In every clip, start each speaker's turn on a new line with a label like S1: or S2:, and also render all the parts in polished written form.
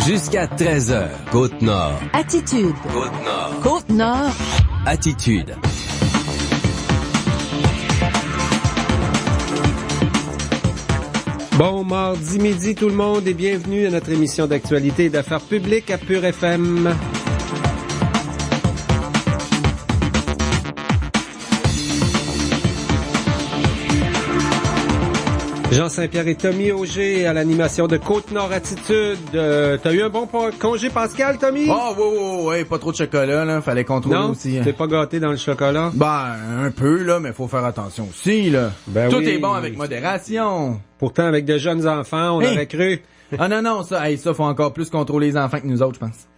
S1: Jusqu'à 13h, Côte-Nord.
S2: Attitude.
S1: Côte-Nord.
S2: Côte-Nord.
S1: Attitude.
S3: Bon mardi midi tout le monde et bienvenue à notre émission d'actualité et d'affaires publiques à Pure FM. Jean Saint-Pierre et Tommy Auger à l'animation de Côte-Nord Attitude. T'as eu un bon congé Pascal, Tommy?
S4: Oh, ouais, pas trop de chocolat, là. Fallait contrôler aussi.
S3: Non, t'es pas gâté dans le chocolat?
S4: Ben, un peu, là, mais faut faire attention aussi, là.
S3: Ben
S4: Tout
S3: oui.
S4: est bon avec modération.
S3: Pourtant, avec de jeunes enfants, on aurait cru.
S4: Ah non, ça faut encore plus contrôler les enfants que nous autres, je pense.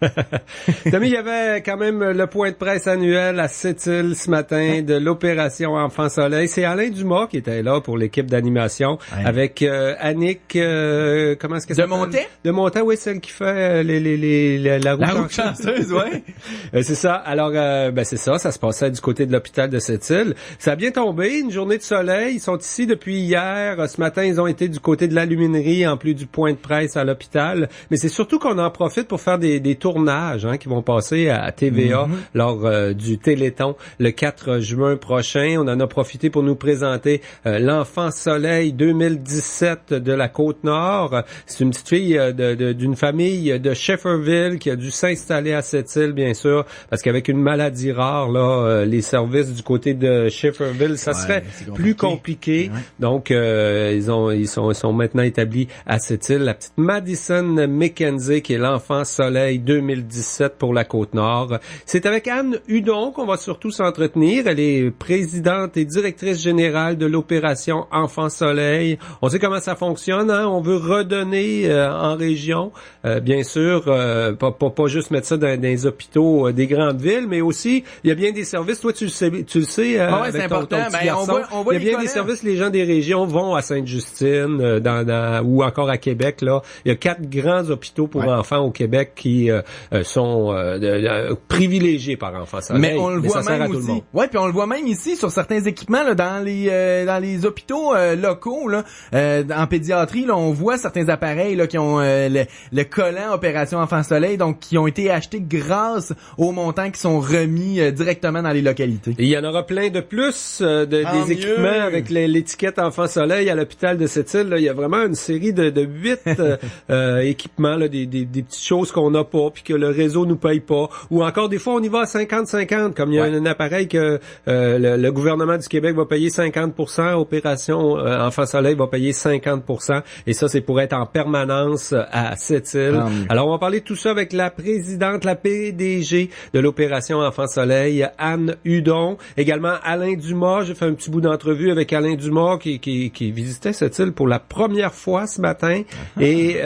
S3: Tommy, il y avait quand même le point de presse annuel à Sept-Îles ce matin de l'opération Enfant Soleil. C'est Alain Dumas qui était là pour l'équipe d'animation avec Annick, comment est-ce que ça s'appelle? De Montet, oui, celle qui fait la roue
S4: chanceuse, ouais.
S3: C'est ça. Alors, c'est ça se passait du côté de l'hôpital de Sept-Îles. Ça a bien tombé, une journée de soleil. Ils sont ici depuis hier. Ce matin, ils ont été du côté de l'aluminerie en plus du point de presse à l'hôpital, mais c'est surtout qu'on en profite pour faire des tournages qui vont passer à TVA lors du Téléthon le 4 juin prochain. On en a profité pour nous présenter l'Enfant Soleil 2017 de la Côte-Nord. C'est une petite fille d'une famille de Shefferville qui a dû s'installer à Sept-Îles, bien sûr, parce qu'avec une maladie rare, là, les services du côté de Shefferville, ça serait plus compliqué. Ouais. Donc, ils sont maintenant établis à Sept-Îles. La petite Madison McKenzie, qui est l'Enfant Soleil 2017 pour la Côte-Nord. C'est avec Anne Hudon qu'on va surtout s'entretenir. Elle est présidente et directrice générale de l'opération Enfant Soleil. On sait comment ça fonctionne, hein? On veut redonner en région, bien sûr, pas juste mettre ça dans les hôpitaux des grandes villes, mais aussi, il y a bien des services. Toi, tu le sais,
S4: c'est important.
S3: Ton petit garçon. On voit il y a bien des services, les gens des régions vont à Sainte-Justine, ou encore à Québec, là. Il y a 4 grands hôpitaux pour enfants au Québec qui sont privilégiés par Enfant Soleil.
S4: Mais on le voit même aussi. Ouais, puis on le voit même ici sur certains équipements là, dans les hôpitaux locaux là, en pédiatrie là, on voit certains appareils là qui ont le collant Opération Enfant Soleil, donc qui ont été achetés grâce aux montants qui sont remis directement dans les localités.
S3: Et il y en aura plein de plus des équipements avec l'étiquette Enfant Soleil à l'hôpital de Sept-Îles. Là, il y a vraiment une série de 8 équipements, là, des petites choses qu'on n'a pas, puis que le réseau nous paye pas. Ou encore, des fois, on y va à 50-50, comme il y a un appareil que le gouvernement du Québec va payer 50%, Opération Enfant Soleil va payer 50%, et ça, c'est pour être en permanence à Sept-Îles. Alors, on va parler de tout ça avec la présidente, la PDG de l'Opération Enfant Soleil, Anne Hudon. Également, Alain Dumas. J'ai fait un petit bout d'entrevue avec Alain Dumas qui visitait Sept-Îles pour la première fois ce matin. Et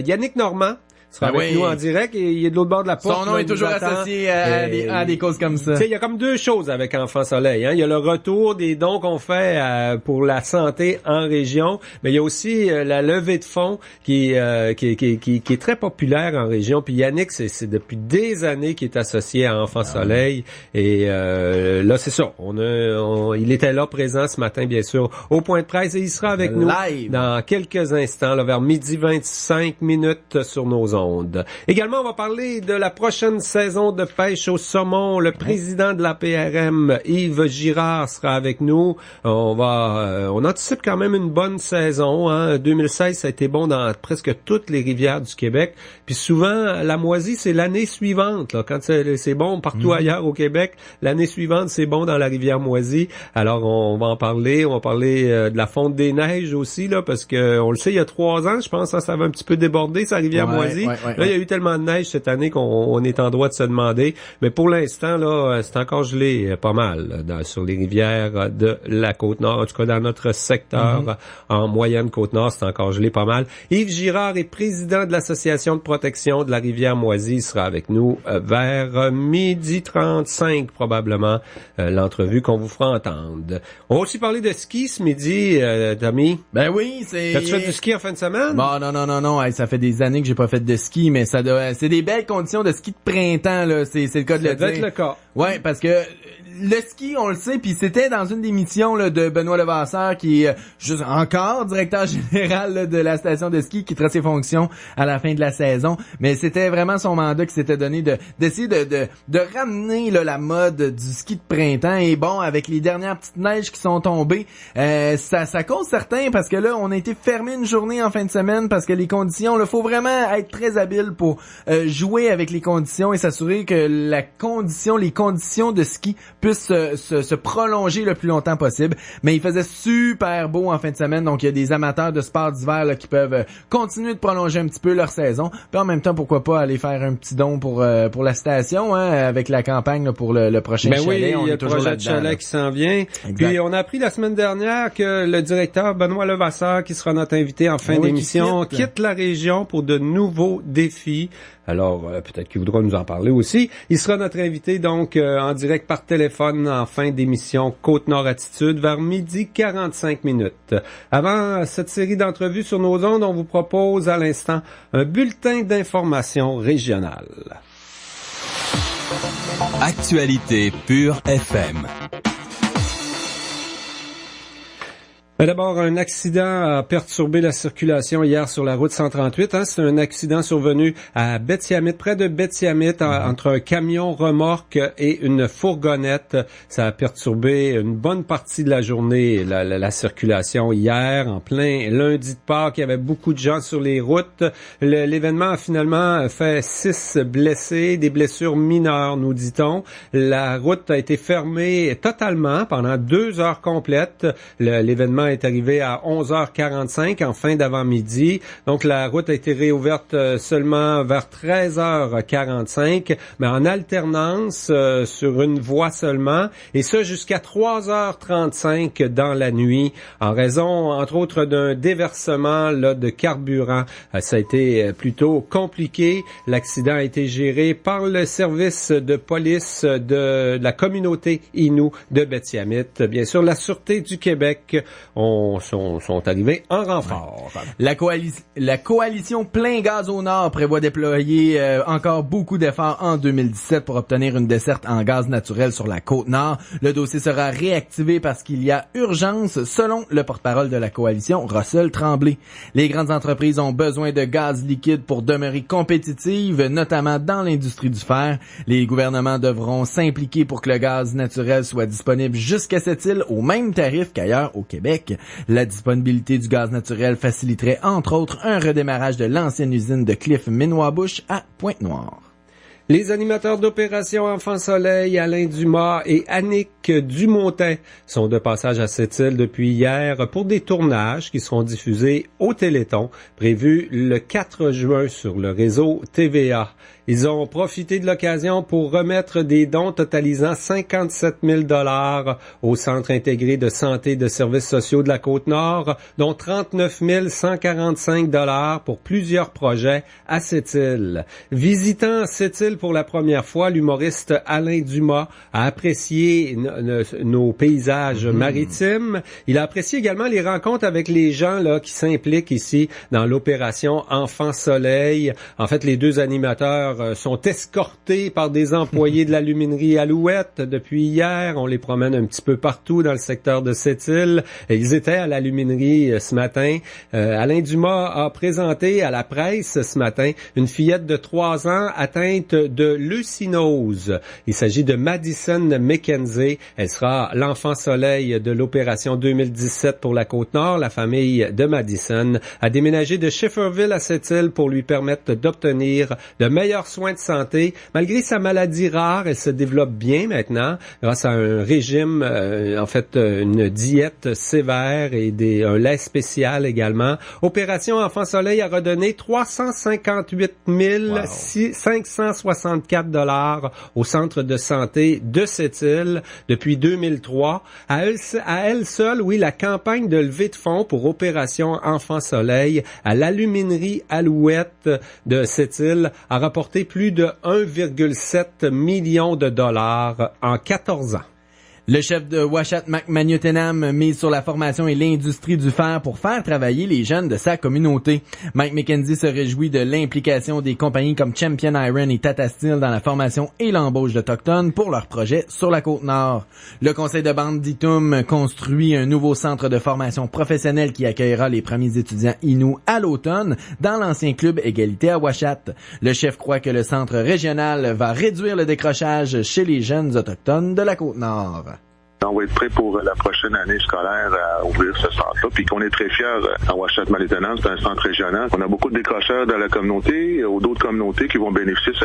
S3: Yannick Normand sera avec nous en direct et il est de l'autre bord de la porte.
S4: Son nom est toujours associé à des causes comme ça.
S3: Tu sais, il y a comme 2 choses avec Enfant Soleil. Il y a le retour des dons qu'on fait pour la santé en région, mais il y a aussi la levée de fonds qui est très populaire en région. Puis Yannick, c'est depuis des années qu'il est associé à Enfant Soleil. Et là, c'est ça. Il était là présent ce matin, bien sûr, au point de presse et il sera avec nous dans quelques instants, là, vers 12h25 sur nos ondes. Également, on va parler de la prochaine saison de pêche au saumon. Le président de la PRM, Yves Girard, sera avec nous. On anticipe quand même une bonne saison. 2016, ça a été bon dans presque toutes les rivières du Québec. Puis souvent, la moisie, c'est l'année suivante. Là. Quand c'est bon partout ailleurs au Québec, l'année suivante, c'est bon dans la rivière Moisie. Alors, on va en parler. On va parler de la fonte des neiges aussi, là, parce que on le sait, il y a 3 ans, je pense, ça avait un petit peu débordé, sa rivière Moisie. Là, il y a eu tellement de neige cette année qu'on est en droit de se demander. Mais pour l'instant, là, c'est encore gelé pas mal sur les rivières de la Côte-Nord. En tout cas, dans notre secteur, en moyenne Côte-Nord, c'est encore gelé pas mal. Yves Girard est président de l'Association de protection de la rivière Moisie. Il sera avec nous vers 12h35, probablement, l'entrevue qu'on vous fera entendre. On va aussi parler de ski ce midi, Tommy.
S4: Ben oui, c'est...
S3: As-tu fait du ski en fin de semaine?
S4: Bon, non. Hey, ça fait des années que j'ai pas fait de ski, mais c'est des belles conditions de ski de printemps, là. C'est le cas de le dire.
S3: Ça doit être le cas.
S4: Ouais, parce que le ski, on le sait, puis c'était dans une des missions là, de Benoît Levasseur, qui est juste encore directeur général là, de la station de ski, qui quittera ses fonctions à la fin de la saison. Mais c'était vraiment son mandat qui s'était donné d'essayer de ramener là, la mode du ski de printemps. Et bon, avec les dernières petites neiges qui sont tombées, ça cause certains, parce que là, on a été fermé une journée en fin de semaine, parce que les conditions, là, faut vraiment être très habile pour jouer avec les conditions et s'assurer que les conditions de ski puissent se prolonger le plus longtemps possible. Mais il faisait super beau en fin de semaine, donc il y a des amateurs de sport d'hiver là, qui peuvent continuer de prolonger un petit peu leur saison. Puis en même temps, pourquoi pas aller faire un petit don pour la station, hein, avec la campagne là, pour le prochain chalet.
S3: Oui,
S4: on
S3: il y a
S4: est toujours
S3: le projet
S4: là-dedans,
S3: de chalet
S4: là.
S3: qui s'en vient.
S4: Exact.
S3: Puis on a appris la semaine dernière que le directeur Benoît Levasseur, qui sera notre invité en fin d'émission, quitte la région pour de nouveaux défis. Alors, peut-être qu'il voudra nous en parler aussi. Il sera notre invité, donc, en direct par téléphone en fin d'émission Côte-Nord Attitude vers 12h45. Avant cette série d'entrevues sur nos ondes, on vous propose à l'instant un bulletin d'information régionale.
S1: Actualité Pure FM.
S3: D'abord, un accident a perturbé la circulation hier sur la route 138. C'est un accident survenu à Betty-Amite, près de Betty-Amite, entre un camion remorque et une fourgonnette. Ça a perturbé une bonne partie de la journée, la circulation hier, en plein lundi de Pâques. Il y avait beaucoup de gens sur les routes. L'événement a finalement fait 6 blessés, des blessures mineures, nous dit-on. La route a été fermée totalement pendant 2 heures complètes. L'événement est arrivé à 11h45 en fin d'avant-midi. Donc, la route a été réouverte seulement vers 13h45, mais en alternance sur une voie seulement, et ça jusqu'à 3h35 dans la nuit, en raison, entre autres, d'un déversement là, de carburant. Ça a été plutôt compliqué. L'accident a été géré par le service de police de la communauté Innu de Betty-Amite. Bien sûr, la Sûreté du Québec sont arrivés en renfort.
S4: La coalition Plein Gaz au Nord prévoit déployer encore beaucoup d'efforts en 2017 pour obtenir une desserte en gaz naturel sur la Côte-Nord. Le dossier sera réactivé parce qu'il y a urgence, selon le porte-parole de la coalition, Russell Tremblay. Les grandes entreprises ont besoin de gaz liquide pour demeurer compétitives, notamment dans l'industrie du fer. Les gouvernements devront s'impliquer pour que le gaz naturel soit disponible jusqu'à cette île au même tarif qu'ailleurs au Québec. La disponibilité du gaz naturel faciliterait entre autres un redémarrage de l'ancienne usine de Cliff Minwabush à Pointe-Noire.
S3: Les animateurs d'Opération Enfant Soleil, Alain Dumas et Annick Dumontin, sont de passage à cette île depuis hier pour des tournages qui seront diffusés au Téléthon, prévus le 4 juin sur le réseau TVA. Ils ont profité de l'occasion pour remettre des dons totalisant 57 000 $ au Centre intégré de santé et de services sociaux de la Côte-Nord, dont 39 145 $ pour plusieurs projets à cette île. Visitant cette île pour la première fois, l'humoriste Alain Dumas a apprécié nos paysages maritimes. Il a apprécié également les rencontres avec les gens là qui s'impliquent ici dans l'opération Enfant Soleil. En fait, les deux animateurs sont escortés par des employés de l'aluminerie Alouette depuis hier. On les promène un petit peu partout dans le secteur de cette île. Et ils étaient à l'aluminerie ce matin. Alain Dumas a présenté à la presse ce matin une fillette de 3 ans atteinte de leucinose. Il s'agit de Madison McKenzie. Elle sera l'enfant soleil de l'opération 2017 pour la Côte-Nord. La famille de Madison a déménagé de Schefferville à cette île pour lui permettre d'obtenir de meilleurs soins de santé. Malgré sa maladie rare, elle se développe bien maintenant grâce à un régime, une diète sévère et un lait spécial également. Opération Enfant Soleil a redonné 358 564 $ au centre de santé de cette île depuis 2003. À elle seule, oui, la campagne de levée de fonds pour Opération Enfant Soleil à l'aluminerie Alouette de cette île a rapporté plus de 1,7 million de dollars en 14 ans.
S4: Le chef de Ouachette McManuttenham mise sur la formation et l'industrie du fer pour faire travailler les jeunes de sa communauté. Mike McKenzie se réjouit de l'implication des compagnies comme Champion Iron et Tata Steel dans la formation et l'embauche d'Autochtones pour leurs projets sur la Côte-Nord. Le conseil de bande d'Itum construit un nouveau centre de formation professionnelle qui accueillera les premiers étudiants Innu à l'automne dans l'ancien club Égalité à Ouachette. Le chef croit que le centre régional va réduire le décrochage chez les jeunes autochtones de la Côte-Nord.
S2: On va être prêt pour la prochaine année scolaire à ouvrir ce centre-là, puis qu'on est très fiers à Ouachette-Mallétenant, c'est un centre régional. On a beaucoup de décrocheurs dans la communauté ou d'autres communautés qui vont bénéficier de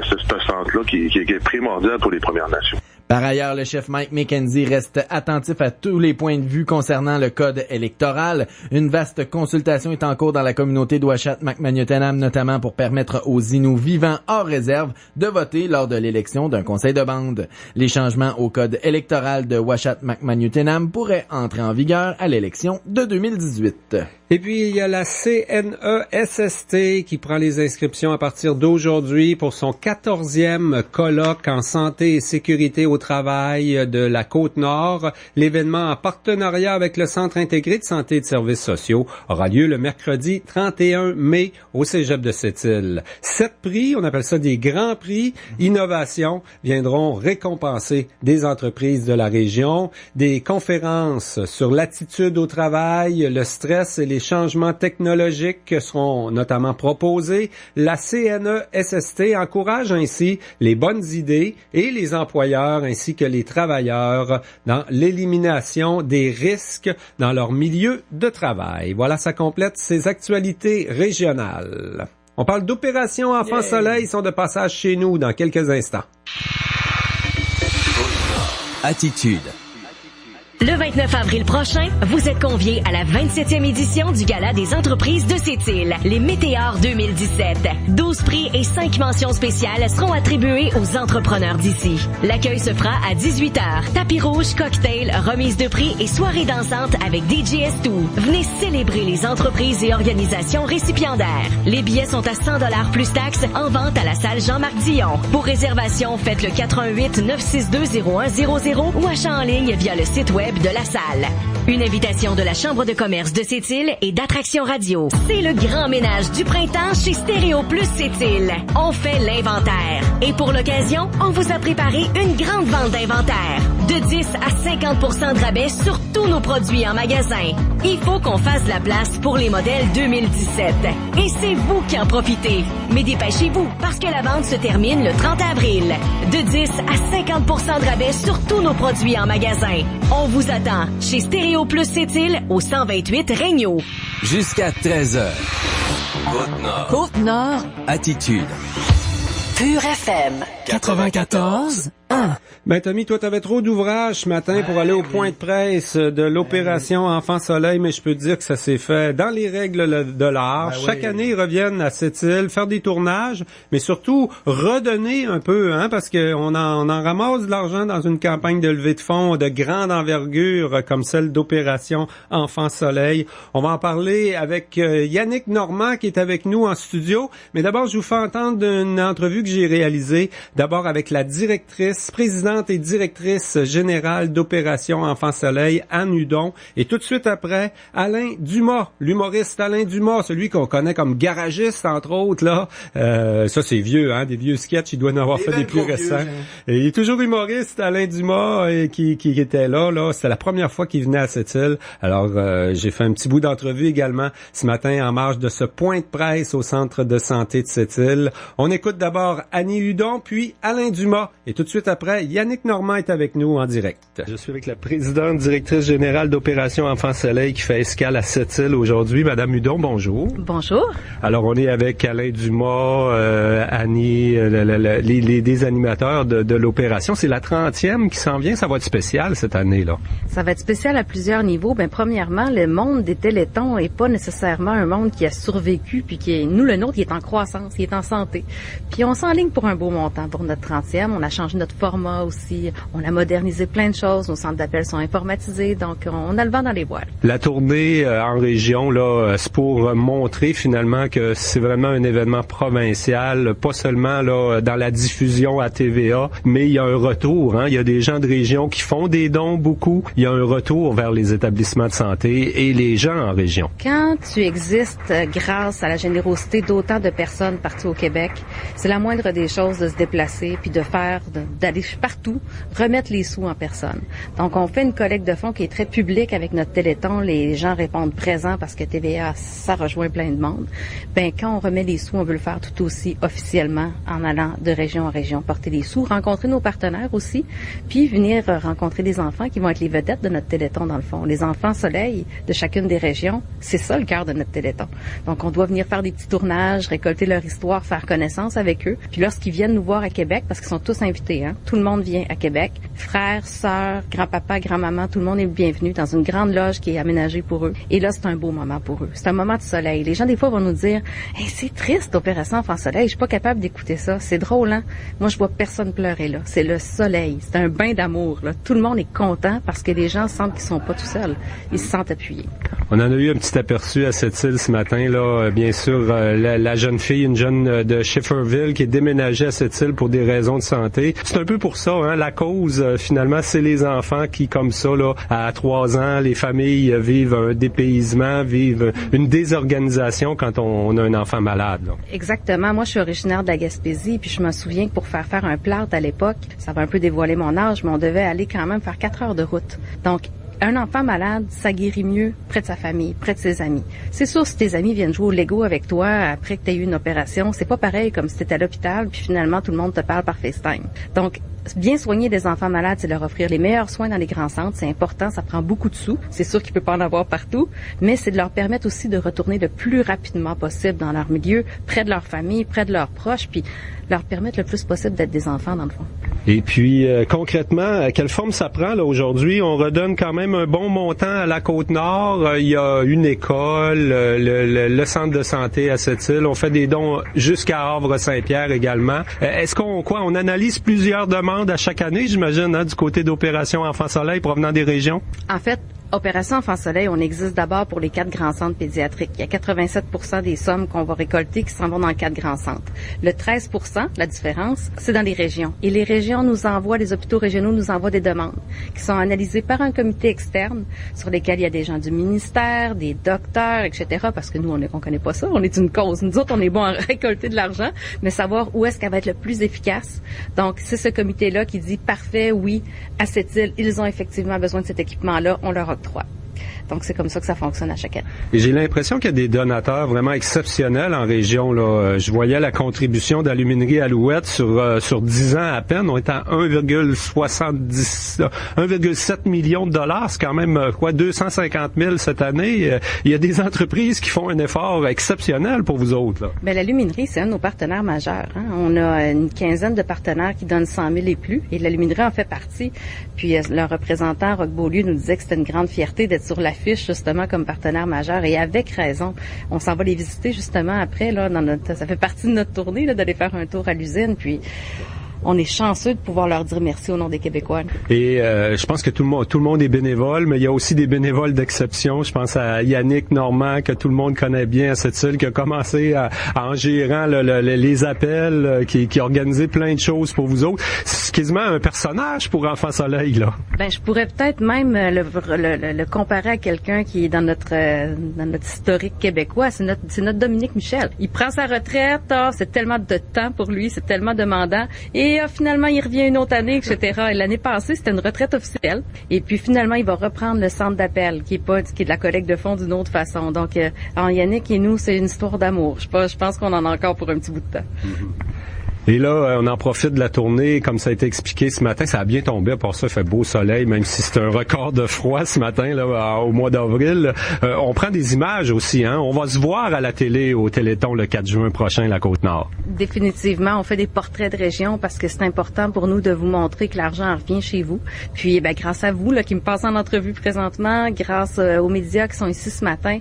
S2: ce centre-là qui est primordial pour les Premières Nations.
S4: Par ailleurs, le chef Mike McKenzie reste attentif à tous les points de vue concernant le code électoral. Une vaste consultation est en cours dans la communauté d'Ouachette-McManuttenam, notamment pour permettre aux Inuits vivant hors réserve de voter lors de l'élection d'un conseil de bande. Les changements au code électoral de Ouachette-McManuttenam pourraient entrer en vigueur à l'élection de 2018.
S3: Et puis, il y a la CNESST qui prend les inscriptions à partir d'aujourd'hui pour son 14e colloque en santé et sécurité au travail de la Côte-Nord. L'événement en partenariat avec le Centre intégré de santé et de services sociaux aura lieu le mercredi 31 mai au Cégep de Sept-Îles. 7 prix, on appelle ça des grands prix, innovation, viendront récompenser des entreprises de la région. Des conférences sur l'attitude au travail, le stress et les changements technologiques seront notamment proposés. La CNESST encourage ainsi les bonnes idées et les employeurs ainsi que les travailleurs dans l'élimination des risques dans leur milieu de travail. Voilà, ça complète ces actualités régionales. On parle d'opération Enfants Soleil, ils sont de passage chez nous dans quelques instants.
S1: Attitude.
S5: Le 29 avril prochain, vous êtes conviés à la 27e édition du Gala des entreprises de Sept-Îles, les Météores 2017. 12 prix et 5 mentions spéciales seront attribuées aux entrepreneurs d'ici. L'accueil se fera à 18h. Tapis rouge, cocktail, remise de prix et soirée dansante avec DJ S2. Venez célébrer les entreprises et organisations récipiendaires. Les billets sont à 100 $ plus taxes en vente à la salle Jean-Marc Dion. Pour réservation, faites le 418-962-0100 ou achat en ligne via le site web de la salle. Une invitation de la Chambre de commerce de Sept-Îles et d'Attraction Radio. C'est le grand ménage du printemps chez Stéréo Plus Sept-Îles. On fait l'inventaire. Et pour l'occasion, on vous a préparé une grande vente d'inventaire. De 10 à 50% de rabais sur tous nos produits en magasin. Il faut qu'on fasse de la place pour les modèles 2017. Et c'est vous qui en profitez. Mais dépêchez-vous, parce que la vente se termine le 30 avril. De 10 à 50% de rabais sur tous nos produits en magasin. On vous attend chez Stéréo Plus Sept-Îles au 128 Regnault.
S1: Jusqu'à 13h. Côte-Nord.
S6: Côte-Nord.
S1: Attitude.
S6: Pure FM. 94.1.
S3: Ben Tommy, toi t'avais trop d'ouvrages ce matin pour aller au point de presse de l'opération Enfants Soleil, mais je peux te dire que ça s'est fait dans les règles de l'art. Chaque année, ils reviennent à Sept-Îles, faire des tournages, mais surtout redonner un peu, parce que on en ramasse de l'argent dans une campagne de levée de fonds de grande envergure comme celle d'opération Enfants Soleil. On va en parler avec Yannick Normand qui est avec nous en studio, mais d'abord je vous fais entendre une entrevue que j'ai réalisée, d'abord avec la présidente et directrice générale d'Opération Enfants Soleil, Anne Hudon. Et tout de suite après, Alain Dumas, l'humoriste Alain Dumas, celui qu'on connaît comme garagiste, entre autres, là. Ça, c'est vieux, des vieux sketchs. Il doit en avoir fait des plus récents. Et il est toujours humoriste, Alain Dumas, qui était là. C'était la première fois qu'il venait à Sept-Îles. Alors, j'ai fait un petit bout d'entrevue également ce matin en marge de ce point de presse au Centre de santé de Sept-Îles. On écoute d'abord Annie Hudon, puis Alain Dumas. Et tout de suite après, Yannick Normand est avec nous en direct. Je suis avec la présidente directrice générale d'Opération Enfants Soleil qui fait escale à Sept-Îles aujourd'hui. Madame Hudon, bonjour.
S7: Bonjour.
S3: Alors, on est avec Alain Dumas, Annie, des animateurs de l'opération. C'est la 30e qui s'en vient. Ça va être spécial cette année-là.
S7: Ça va être spécial à plusieurs niveaux. Premièrement, le monde des télétons est pas nécessairement un monde qui a survécu, puis le nôtre, il est en croissance, il est en santé. Puis on s'enligne pour un beau montant pour notre 30e. On a changé notre formats aussi. On a modernisé plein de choses. Nos centres d'appel sont informatisés. Donc, on a le vent dans les voiles.
S3: La tournée en région, là, c'est pour montrer finalement que c'est vraiment un événement provincial, pas seulement là dans la diffusion à TVA, mais il y a un retour. Il y a des gens de région qui font des dons beaucoup. Il y a un retour vers les établissements de santé et les gens en région.
S7: Quand tu existes grâce à la générosité d'autant de personnes partout au Québec, c'est la moindre des choses de se déplacer puis d'aller partout, remettre les sous en personne. Donc, on fait une collecte de fonds qui est très publique avec notre Téléthon. Les gens répondent présents parce que TVA, ça rejoint plein de monde. Ben, quand on remet les sous, on veut le faire tout aussi officiellement en allant de région en région, porter les sous, rencontrer nos partenaires aussi, puis venir rencontrer des enfants qui vont être les vedettes de notre Téléthon dans le fond. Les enfants soleil de chacune des régions, c'est ça le cœur de notre Téléthon. Donc, on doit venir faire des petits tournages, récolter leur histoire, faire connaissance avec eux. Puis lorsqu'ils viennent nous voir à Québec, parce qu'ils sont tous invités, tout le monde vient à Québec, frères, sœurs, grand-papa, grand-maman, tout le monde est bienvenu dans une grande loge qui est aménagée pour eux. Et là, c'est un beau moment pour eux. C'est un moment de soleil. Les gens, des fois, vont nous dire « Hey, c'est triste, Opération Enfant Soleil. Je suis pas capable d'écouter ça. C'est drôle, hein? Moi, je vois personne pleurer, là. C'est le soleil. C'est un bain d'amour, là. Tout le monde est content parce que les gens sentent qu'ils sont pas tout seuls. Ils se sentent appuyés. »
S3: On en a eu un petit aperçu à cette île ce matin, là. Bien sûr, la jeune fille, une jeune de Schifferville qui est déménagée à cette île pour des raisons de santé. C'est un peu pour ça, la cause, finalement, c'est les enfants qui, comme ça, là, à 3 ans, les familles vivent un dépaysement, vivent une désorganisation quand on a un enfant malade, là.
S7: Exactement. Moi, je suis originaire de la Gaspésie, puis je me souviens que pour faire un plâtre à l'époque, ça va un peu dévoiler mon âge, mais on devait aller quand même faire 4 heures de route. Donc, un enfant malade, ça guérit mieux près de sa famille, près de ses amis. C'est sûr, si tes amis viennent jouer au Lego avec toi après que tu aies eu une opération, c'est pas pareil comme si tu étais à l'hôpital, puis finalement, tout le monde te parle par FaceTime. Donc, bien soigner des enfants malades, c'est leur offrir les meilleurs soins dans les grands centres. C'est important, ça prend beaucoup de sous. C'est sûr qu'il peut pas en avoir partout, mais c'est de leur permettre aussi de retourner le plus rapidement possible dans leur milieu, près de leur famille, près de leurs proches, puis leur permettre le plus possible d'être des enfants, dans le fond.
S3: Et puis, concrètement, quelle forme ça prend là aujourd'hui? On redonne quand même un bon montant à la Côte-Nord. Il y a une école, le centre de santé à cette île. On fait des dons jusqu'à Havre-Saint-Pierre également. Est-ce qu'on analyse plusieurs demandes à chaque année, j'imagine, du côté d'Opération Enfant Soleil provenant des régions?
S7: En fait, Opération Enfant Soleil, on existe d'abord pour les 4 grands centres pédiatriques. Il y a 87% des sommes qu'on va récolter qui s'en vont dans 4 grands centres. Le 13%, la différence, c'est dans les régions. Et les régions nous envoient, les hôpitaux régionaux nous envoient des demandes qui sont analysées par un comité externe sur lesquels il y a des gens du ministère, des docteurs, etc. Parce que nous, on connaît pas ça. On est une cause. Nous autres, on est bon à récolter de l'argent, mais savoir où est-ce qu'elle va être le plus efficace. Donc, c'est ce comité-là qui dit, parfait, oui, à cette île, ils ont effectivement besoin de cet équipement-là, on leur octroie. Donc, c'est comme ça que ça fonctionne à chaque année. Et
S3: j'ai l'impression qu'il y a des donateurs vraiment exceptionnels en région, là. Je voyais la contribution d'Aluminerie Alouette sur 10 ans à peine. On est à 1,7 million de dollars. C'est quand même, 250 000 cette année. Il y a des entreprises qui font un effort exceptionnel pour vous autres, là.
S7: Bien, l'Aluminerie, c'est un de nos partenaires majeurs, On a une quinzaine de partenaires qui donnent 100 000 et plus. Et l'Aluminerie en fait partie. Puis, leur représentant, Roch Beaulieu, nous disait que c'était une grande fierté d'être sur l'affiche, justement, comme partenaire majeur, et avec raison. On s'en va les visiter, justement, après, là, ça fait partie de notre tournée, là, d'aller faire un tour à l'usine, puis on est chanceux de pouvoir leur dire merci au nom des Québécois. Et
S3: je pense que tout le monde est bénévole, mais il y a aussi des bénévoles d'exception. Je pense à Yannick Normand, que tout le monde connaît bien à cette île, qui a commencé en gérant les appels, qui a organisé plein de choses pour vous autres. C'est quasiment un personnage pour Enfant Soleil, là.
S7: Ben, je pourrais peut-être même le comparer à quelqu'un qui est dans notre historique québécois. C'est notre Dominique Michel. Il prend sa retraite, c'est tellement de temps pour lui, c'est tellement demandant. Et finalement, il revient une autre année, etc. Et l'année passée, c'était une retraite officielle. Et puis finalement, il va reprendre le centre d'appel, qui est de la collecte de fonds d'une autre façon. Donc, Yannick et nous, c'est une histoire d'amour. Je pense qu'on en a encore pour un petit bout de temps.
S3: Et là, on en profite de la tournée, comme ça a été expliqué ce matin, ça a bien tombé, à part ça, il fait beau soleil, même si c'est un record de froid ce matin, là, au mois d'avril. On prend des images aussi, On va se voir à la télé, au Téléthon, le 4 juin prochain, la Côte-Nord.
S7: Définitivement, on fait des portraits de région parce que c'est important pour nous de vous montrer que l'argent revient chez vous. Puis, grâce à vous, là, qui me passez en entrevue présentement, grâce aux médias qui sont ici ce matin,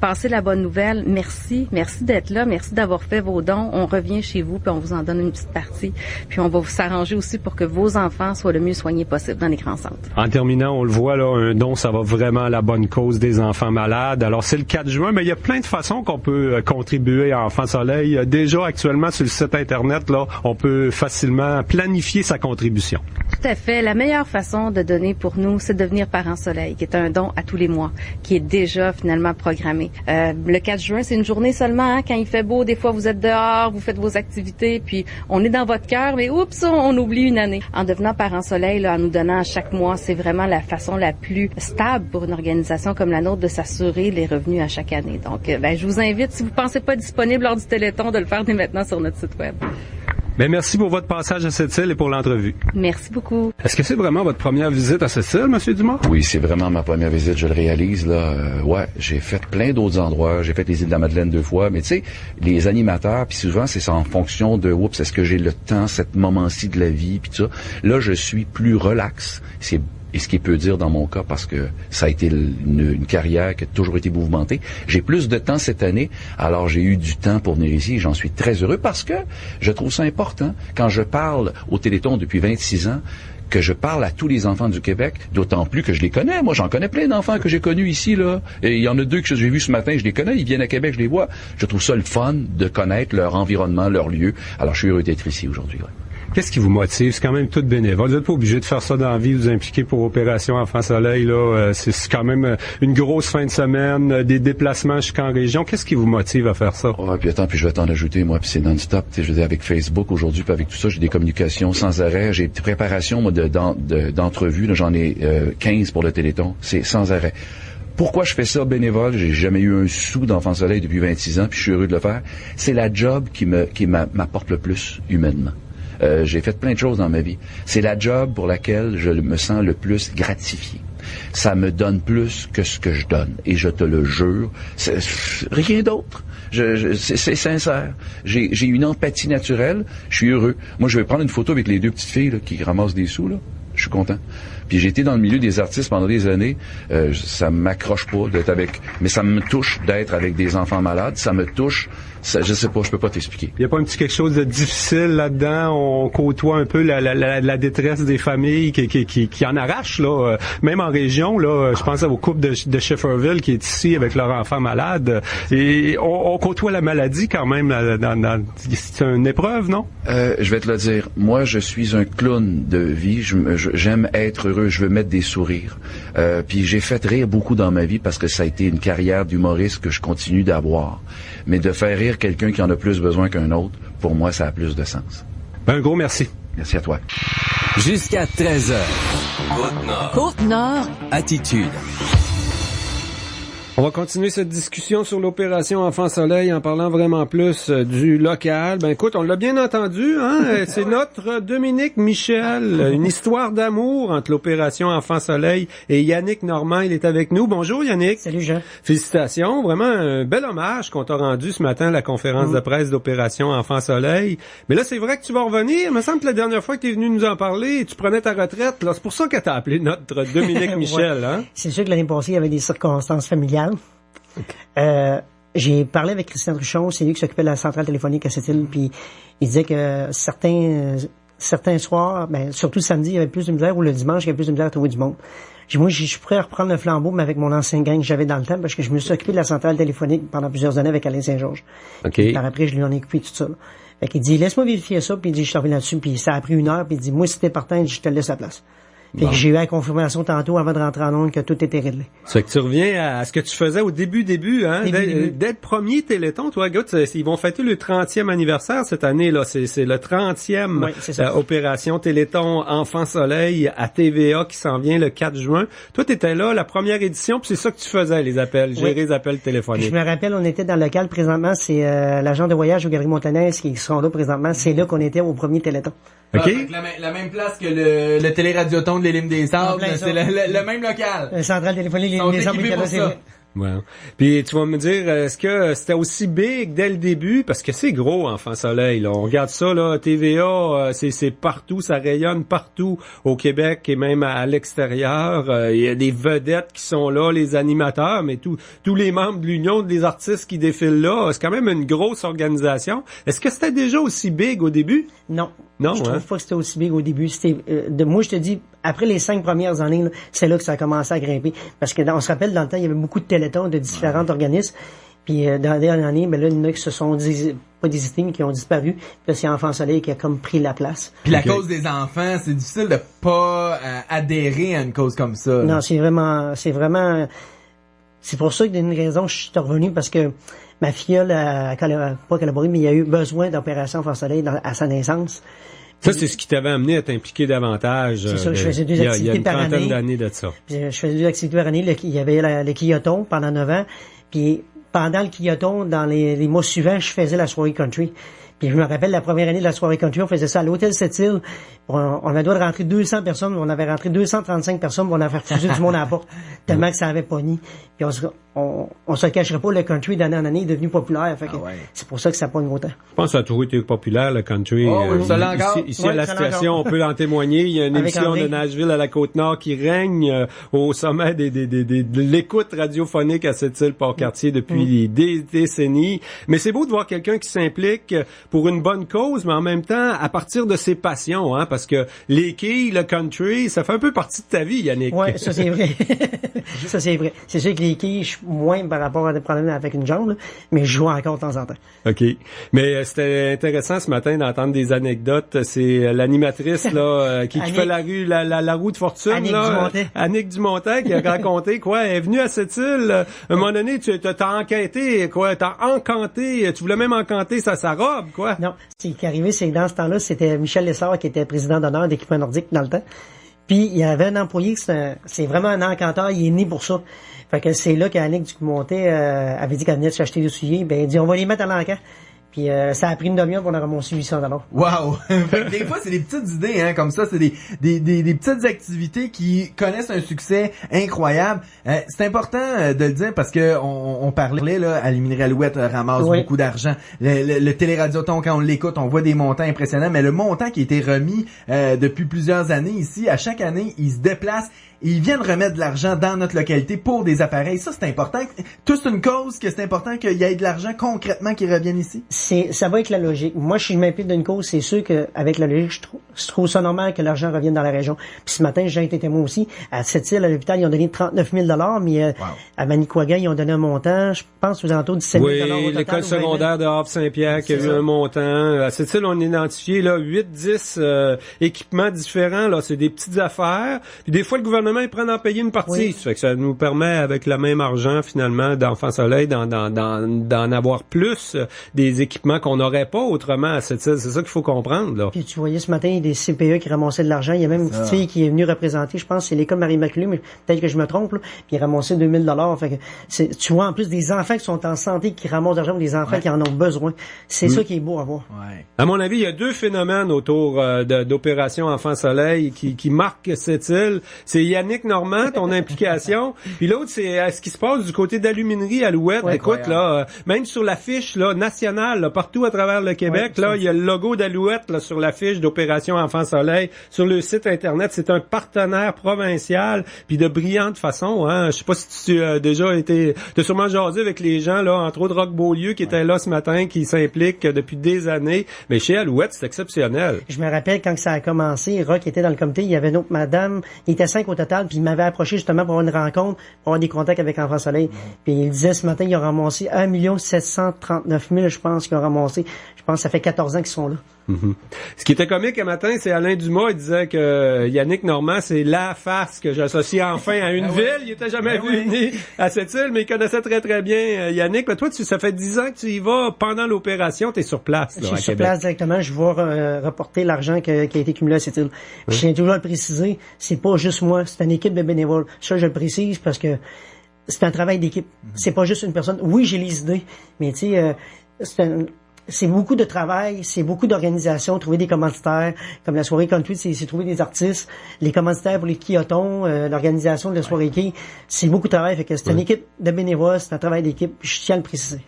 S7: passez la bonne nouvelle. Merci d'être là, merci d'avoir fait vos dons. On revient chez vous. puis on vous en donne une petite partie. Puis on va vous s'arranger aussi pour que vos enfants soient le mieux soignés possible dans les grands centres.
S8: En terminant, on le voit, là, un don, ça va vraiment à la bonne cause des enfants malades. Alors, c'est le 4 juin, mais il y a plein de façons qu'on peut contribuer à Enfants Soleil. Déjà, actuellement, sur le site Internet, là, on peut facilement planifier sa contribution.
S7: Tout à fait. La meilleure façon de donner pour nous, c'est de devenir Parents Soleil, qui est un don à tous les mois, qui est déjà finalement programmé. Le 4 juin, c'est une journée seulement, hein, quand il fait beau, des fois vous êtes dehors, vous faites vos activités, puis on est dans votre cœur, mais oups, on oublie une année. En devenant Parents Soleil, là, en nous donnant à chaque mois, c'est vraiment la façon la plus stable pour une organisation comme la nôtre de s'assurer les revenus à chaque année. Donc, je vous invite, si vous pensez pas disponible lors du Téléthon, de le faire dès maintenant sur notre site web.
S8: Bien, merci pour votre passage à Sept-Îles et pour l'entrevue.
S7: Merci beaucoup.
S8: Est-ce que c'est vraiment votre première visite à Sept-Îles, M. Dumas?
S9: Oui, c'est vraiment ma première visite, je le réalise, là. Ouais, j'ai fait plein d'autres endroits. J'ai fait les îles de la Madeleine 2 fois, mais tu sais, les animateurs, puis souvent, c'est ça en fonction de, oups, est-ce que j'ai le temps, cet moment-ci de la vie, puis tout ça. Là, je suis plus relax. Et ce qui peut dire dans mon cas, parce que ça a été une carrière qui a toujours été mouvementée. J'ai plus de temps cette année, alors j'ai eu du temps pour venir ici et j'en suis très heureux parce que je trouve ça important. Quand je parle au Téléthon depuis 26 ans, que je parle à tous les enfants du Québec, d'autant plus que je les connais. Moi, j'en connais plein d'enfants que j'ai connus ici, là. Et il y en a 2 que j'ai vus ce matin, je les connais, ils viennent à Québec, je les vois. Je trouve ça le fun de connaître leur environnement, leur lieu. Alors, je suis heureux d'être ici aujourd'hui, ouais.
S8: Qu'est-ce qui vous motive? C'est quand même tout bénévole. Vous n'êtes pas obligé de faire ça dans la vie, vous impliquer pour Opération Enfants Soleil, là. C'est quand même une grosse fin de semaine, des déplacements jusqu'en région. Qu'est-ce qui vous motive à faire ça?
S9: Ouais, puis attends, puis je vais t'en ajouter, moi, puis c'est non-stop. Je veux dire, avec Facebook aujourd'hui, puis avec tout ça, j'ai des communications sans arrêt. J'ai des préparations, moi, d'entrevues. Là, j'en ai 15 pour le Téléthon. C'est sans arrêt. Pourquoi je fais ça bénévole? J'ai jamais eu un sou d'Enfants Soleil depuis 26 ans, puis je suis heureux de le faire. C'est la job qui m'apporte le plus humainement. J'ai fait plein de choses dans ma vie. C'est la job pour laquelle je me sens le plus gratifié. Ça me donne plus que ce que je donne. Et je te le jure, c'est rien d'autre. C'est sincère. J'ai une empathie naturelle. Je suis heureux. Moi, je vais prendre une photo avec les 2 petites filles là, qui ramassent des sous. Là. Je suis content. Puis j'ai été dans le milieu des artistes pendant des années. Ça m'accroche pas d'être avec... Mais ça me touche d'être avec des enfants malades. Ça me touche... Ça, je sais pas, je peux pas t'expliquer.
S8: Il y a pas un petit quelque chose de difficile là-dedans? On côtoie un peu la détresse des familles qui en arrachent, là. Même en région, là, je pense au couple de Shefferville qui est ici avec leur enfant malade. Et on côtoie la maladie quand même. C'est une épreuve, non?
S9: Je vais te le dire. Moi, je suis un clown de vie. J'aime être heureux. Je veux mettre des sourires. Puis j'ai fait rire beaucoup dans ma vie parce que ça a été une carrière d'humoriste que je continue d'avoir. Mais de faire rire quelqu'un qui en a plus besoin qu'un autre, pour moi, ça a plus de sens.
S8: Un gros merci.
S9: Merci à toi.
S1: Jusqu'à 13h. Côte-Nord.
S6: Côte-Nord.
S1: Attitude.
S3: On va continuer cette discussion sur l'opération Enfants Soleil en parlant vraiment plus du local. Ben écoute, on l'a bien entendu, hein? C'est notre Dominique Michel, une histoire d'amour entre l'opération Enfants Soleil et Yannick Normand. Il est avec nous. Bonjour Yannick.
S10: Salut Jean.
S3: Félicitations, vraiment un bel hommage qu'on t'a rendu ce matin à la conférence de presse d'opération Enfants Soleil. Mais là, c'est vrai que tu vas revenir. Il me semble que la dernière fois que tu es venu nous en parler, tu prenais ta retraite. Là, c'est pour ça que t'as appelé notre Dominique Michel, hein?
S10: C'est sûr que l'année passée, il y avait des circonstances familiales. J'ai parlé avec Christian Truchon, c'est lui qui s'occupait de la centrale téléphonique à Sept-Îles, puis il disait que certains soirs, ben surtout le samedi, il y avait plus de misère, ou le dimanche, il y avait plus de misère à trouver du monde. Moi, je pourrais reprendre le flambeau, mais avec mon ancien gang que j'avais dans le temps, parce que je me suis occupé de la centrale téléphonique pendant plusieurs années avec Alain Saint-Georges.
S3: Okay.
S10: Par après, je lui en ai occupé tout ça. Fait qu'il dit, laisse-moi vérifier ça, puis il dit, je t'en reviens là-dessus, puis ça a pris 1 heure, puis il dit, moi, si t'es partant, je te laisse la place. Fait que j'ai eu la confirmation tantôt avant de rentrer en onde que tout était réglé.
S3: C'est que tu reviens à ce que tu faisais au début, hein? D'être premier Téléthon, toi, gars, ils vont fêter le 30e anniversaire cette année, là. C'est le 30e opération Téléthon Enfants Soleil à TVA qui s'en vient le 4 juin. Toi, t'étais là, la première édition, puis c'est ça que tu faisais, les appels, gérer les appels téléphoniques.
S10: Je me rappelle, on était dans le local présentement, c'est l'agent de voyage aux Galeries Montanaise qui sont là présentement. C'est là qu'on était au premier Téléthon.
S4: OK. La même place que le téléradioton de l'Élim des Sables, c'est le même local.
S10: La centrale téléphonique de l'Élim des Sables, c'est vrai.
S3: Ouais. Puis tu vas me dire, est-ce que c'était aussi big dès le début? Parce que c'est gros, Enfant Soleil, là. On regarde ça, là, TVA, c'est partout, ça rayonne partout au Québec et même à l'extérieur. Il y a des vedettes qui sont là, les animateurs, mais tous les membres de l'Union des artistes qui défilent là. C'est quand même une grosse organisation. Est-ce que c'était déjà aussi big au début?
S10: Non.
S3: Non,
S10: je trouve pas que c'était aussi big au début. Moi, je te dis, après les 5 premières années, là, c'est là que ça a commencé à grimper. Parce que on se rappelle, dans le temps, il y avait beaucoup de télétons de différents organismes. Puis dans la dernière année, ben là, il y en a qui se sont pas désistés, mais qui ont disparu. Puis là, c'est Enfant Soleil qui a comme pris la place.
S4: Puis la cause des enfants, c'est difficile de pas adhérer à une cause comme ça.
S10: Non, c'est vraiment... C'est pour ça que d'une raison, je suis revenu, parce que ma filleule a pas collaboré, mais il y a eu besoin d'opération Enfant Soleil à sa naissance.
S3: Ça, c'est ce qui t'avait amené à t'impliquer davantage.
S10: C'est ça, je faisais 2 activités par année.
S3: Il y a une trentaine d'années de ça.
S10: Puis, je faisais 2 activités par année. Il y avait le quilloton pendant 9 ans. Puis pendant le quilloton, dans les mois suivants, je faisais la soirée country. Puis je me rappelle, la première année de la soirée country, on faisait ça à l'hôtel Sept-Îles. On avait le droit de rentrer 200 personnes. On avait rentré 235 personnes. On avait refusé du monde à la porte. Tellement que ça avait pogné. Puis on se cacherait pas, le country d'année en année est devenu populaire. Fait que c'est pour ça que ça pogne autant.
S3: Je pense que ça a toujours été populaire, le country. Ici à la station, on peut en témoigner. Il y a une émission de Nashville à la Côte-Nord qui règne au sommet de l'écoute radiophonique à Sept-Îles Port-Cartier depuis des décennies. Mais c'est beau de voir quelqu'un qui s'implique pour une bonne cause, mais en même temps, à partir de ses passions, hein, parce que les quilles, le country, ça fait un peu partie de ta vie, Yannick.
S10: Ouais, ça c'est vrai. Ça c'est vrai. C'est sûr que les quilles, je suis moins par rapport à des problèmes avec une jambe, là, mais je joue encore de temps en temps.
S3: OK. Mais c'était intéressant ce matin d'entendre des anecdotes. C'est l'animatrice là qui fait la roue de fortune,
S10: Annick
S3: là,
S10: Dumontet.
S3: Annick Dumontet, qui a raconté quoi. Elle est venue à cette île. À un moment donné, t'as enquêté, quoi. T'as encanté. Tu voulais même encanter sa robe, quoi.
S10: Non, ce qui est arrivé, c'est que dans ce temps-là, c'était Michel Lessard qui était président d'honneur d'Équipement Nordique dans le temps. Puis il y avait un employé, c'est vraiment un encanteur, il est né pour ça. Fait que c'est là qu'Annick Dumontet avait dit qu'elle venait de s'acheter des souliers. Ben, il dit, on va les mettre à l'encan. Puis ça a pris une demi-heure pour en ramasser 800 $.
S4: Wow! Des fois, c'est des petites idées, hein, comme ça. C'est des petites activités qui connaissent un succès incroyable. C'est important de le dire parce que on parlait, là, à Luminerie Alouette ramasse beaucoup d'argent. Le Téléradioton, quand on l'écoute, on voit des montants impressionnants. Mais le montant qui a été remis depuis plusieurs années ici, à chaque année, il se déplace. Et ils viennent remettre de l'argent dans notre localité pour des appareils. Ça, c'est important. Tout c'est une cause que c'est important qu'il y ait de l'argent concrètement qui revienne ici.
S10: Ça va avec la logique. Moi, je m'implique d'une cause, c'est sûr qu'avec la logique, je trouve ça normal que l'argent revienne dans la région. Puis ce matin, j'ai été témoin aussi. À Sept-Îles, à l'hôpital, ils ont donné 39 000 $, mais à Manicouagan, ils ont donné un montant, je pense, aux alentours de 17 000 $ au total.
S3: L'école secondaire de Havre-Saint-Pierre qui a eu un montant. À Sept-Îles, on a identifié là 8-10 équipements différents. Là, c'est des petites affaires. Puis des fois, le gouvernement, il prend en payer une partie. Ça fait que ça nous permet, avec le même argent, finalement, d'Enfant Soleil, d'en avoir plus des équipements qu'on n'aurait pas autrement à cette île. C'est ça qu'il faut comprendre, là.
S10: Puis tu voyais ce matin, il y a des CPE qui ramassaient de l'argent. Il y a même une petite fille qui est venue représenter, je pense, c'est l'école Marie-Immaculée, mais peut-être que je me trompe, là. Puis il ramassait 2 000 $. Fait que tu vois, en plus, des enfants qui sont en santé, qui ramassent de l'argent, ou des enfants qui en ont besoin. C'est ça qui est beau à voir.
S4: Ouais.
S3: À mon avis, il y a 2 phénomènes autour d'Opération Enfant Soleil qui marquent cette île. C'est Yannick Normand, ton implication. Puis l'autre, c'est ce qui se passe du côté d'Aluminerie Alouette. Écoute, là, même sur l'affiche là, nationale, là, partout à travers le Québec, là, il y a le logo d'Alouette là, sur l'affiche d'Opération Enfant Soleil. Sur le site Internet, c'est un partenaire provincial, puis de brillante façon. Hein. Je sais pas si tu as déjà été... Tu as sûrement jasé avec les gens, là, entre autres Roch Beaulieu, qui était là ce matin, qui s'implique depuis des années. Mais chez Alouette, c'est exceptionnel.
S10: Je me rappelle quand ça a commencé, Roch était dans le comité, il y avait une autre madame, il était 5 au total, puis il m'avait approché justement pour avoir une rencontre, pour avoir des contacts avec Enfant Soleil. Puis il disait ce matin, ils ont ramassé 1 739 000, je pense, qu'ils ont ramassé. Je pense que ça fait 14 ans qu'ils sont là.
S3: Ce qui était comique un matin, c'est Alain Dumas, il disait que Yannick Normand, c'est la face que j'associe enfin à une ville. Il était jamais venu à cette île, mais il connaissait très très bien Yannick. Mais toi, ça fait 10 ans que tu y vas pendant l'opération, tu es sur place. Là,
S10: je suis sur place directement, je vois reporter l'argent qui a été cumulé à cette île. Je tiens toujours à le préciser, c'est pas juste moi, c'est une équipe de bénévoles. Ça, je le précise parce que c'est un travail d'équipe. C'est pas juste une personne. Oui, j'ai les idées, mais tu sais, c'est beaucoup de travail, c'est beaucoup d'organisation, trouver des commanditaires, comme la soirée country, c'est trouver des artistes, les commanditaires pour les quiotons, l'organisation de la soirée quai, c'est beaucoup de travail, fait que c'est une équipe de bénévoles, c'est un travail d'équipe, je tiens à le préciser.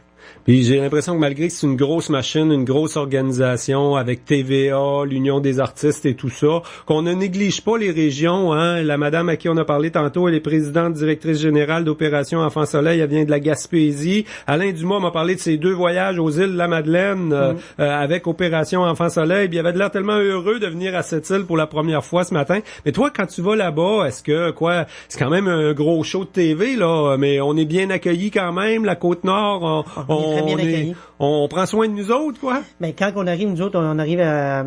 S3: Puis j'ai l'impression que malgré que c'est une grosse machine, une grosse organisation avec TVA, l'Union des artistes et tout ça, qu'on ne néglige pas les régions. Hein. La madame à qui on a parlé tantôt, elle est présidente directrice générale d'Opération Enfant Soleil, elle vient de la Gaspésie. Alain Dumas m'a parlé de ses 2 voyages aux îles de la Madeleine avec Opération Enfant Soleil. Puis il avait l'air tellement heureux de venir à cette île pour la première fois ce matin. Mais toi, quand tu vas là-bas, est-ce que c'est quand même un gros show de TV là, mais on est bien accueillis quand même, la Côte-Nord, on prend soin de nous autres, quoi.
S10: Ben, quand on arrive, nous autres, on arrive à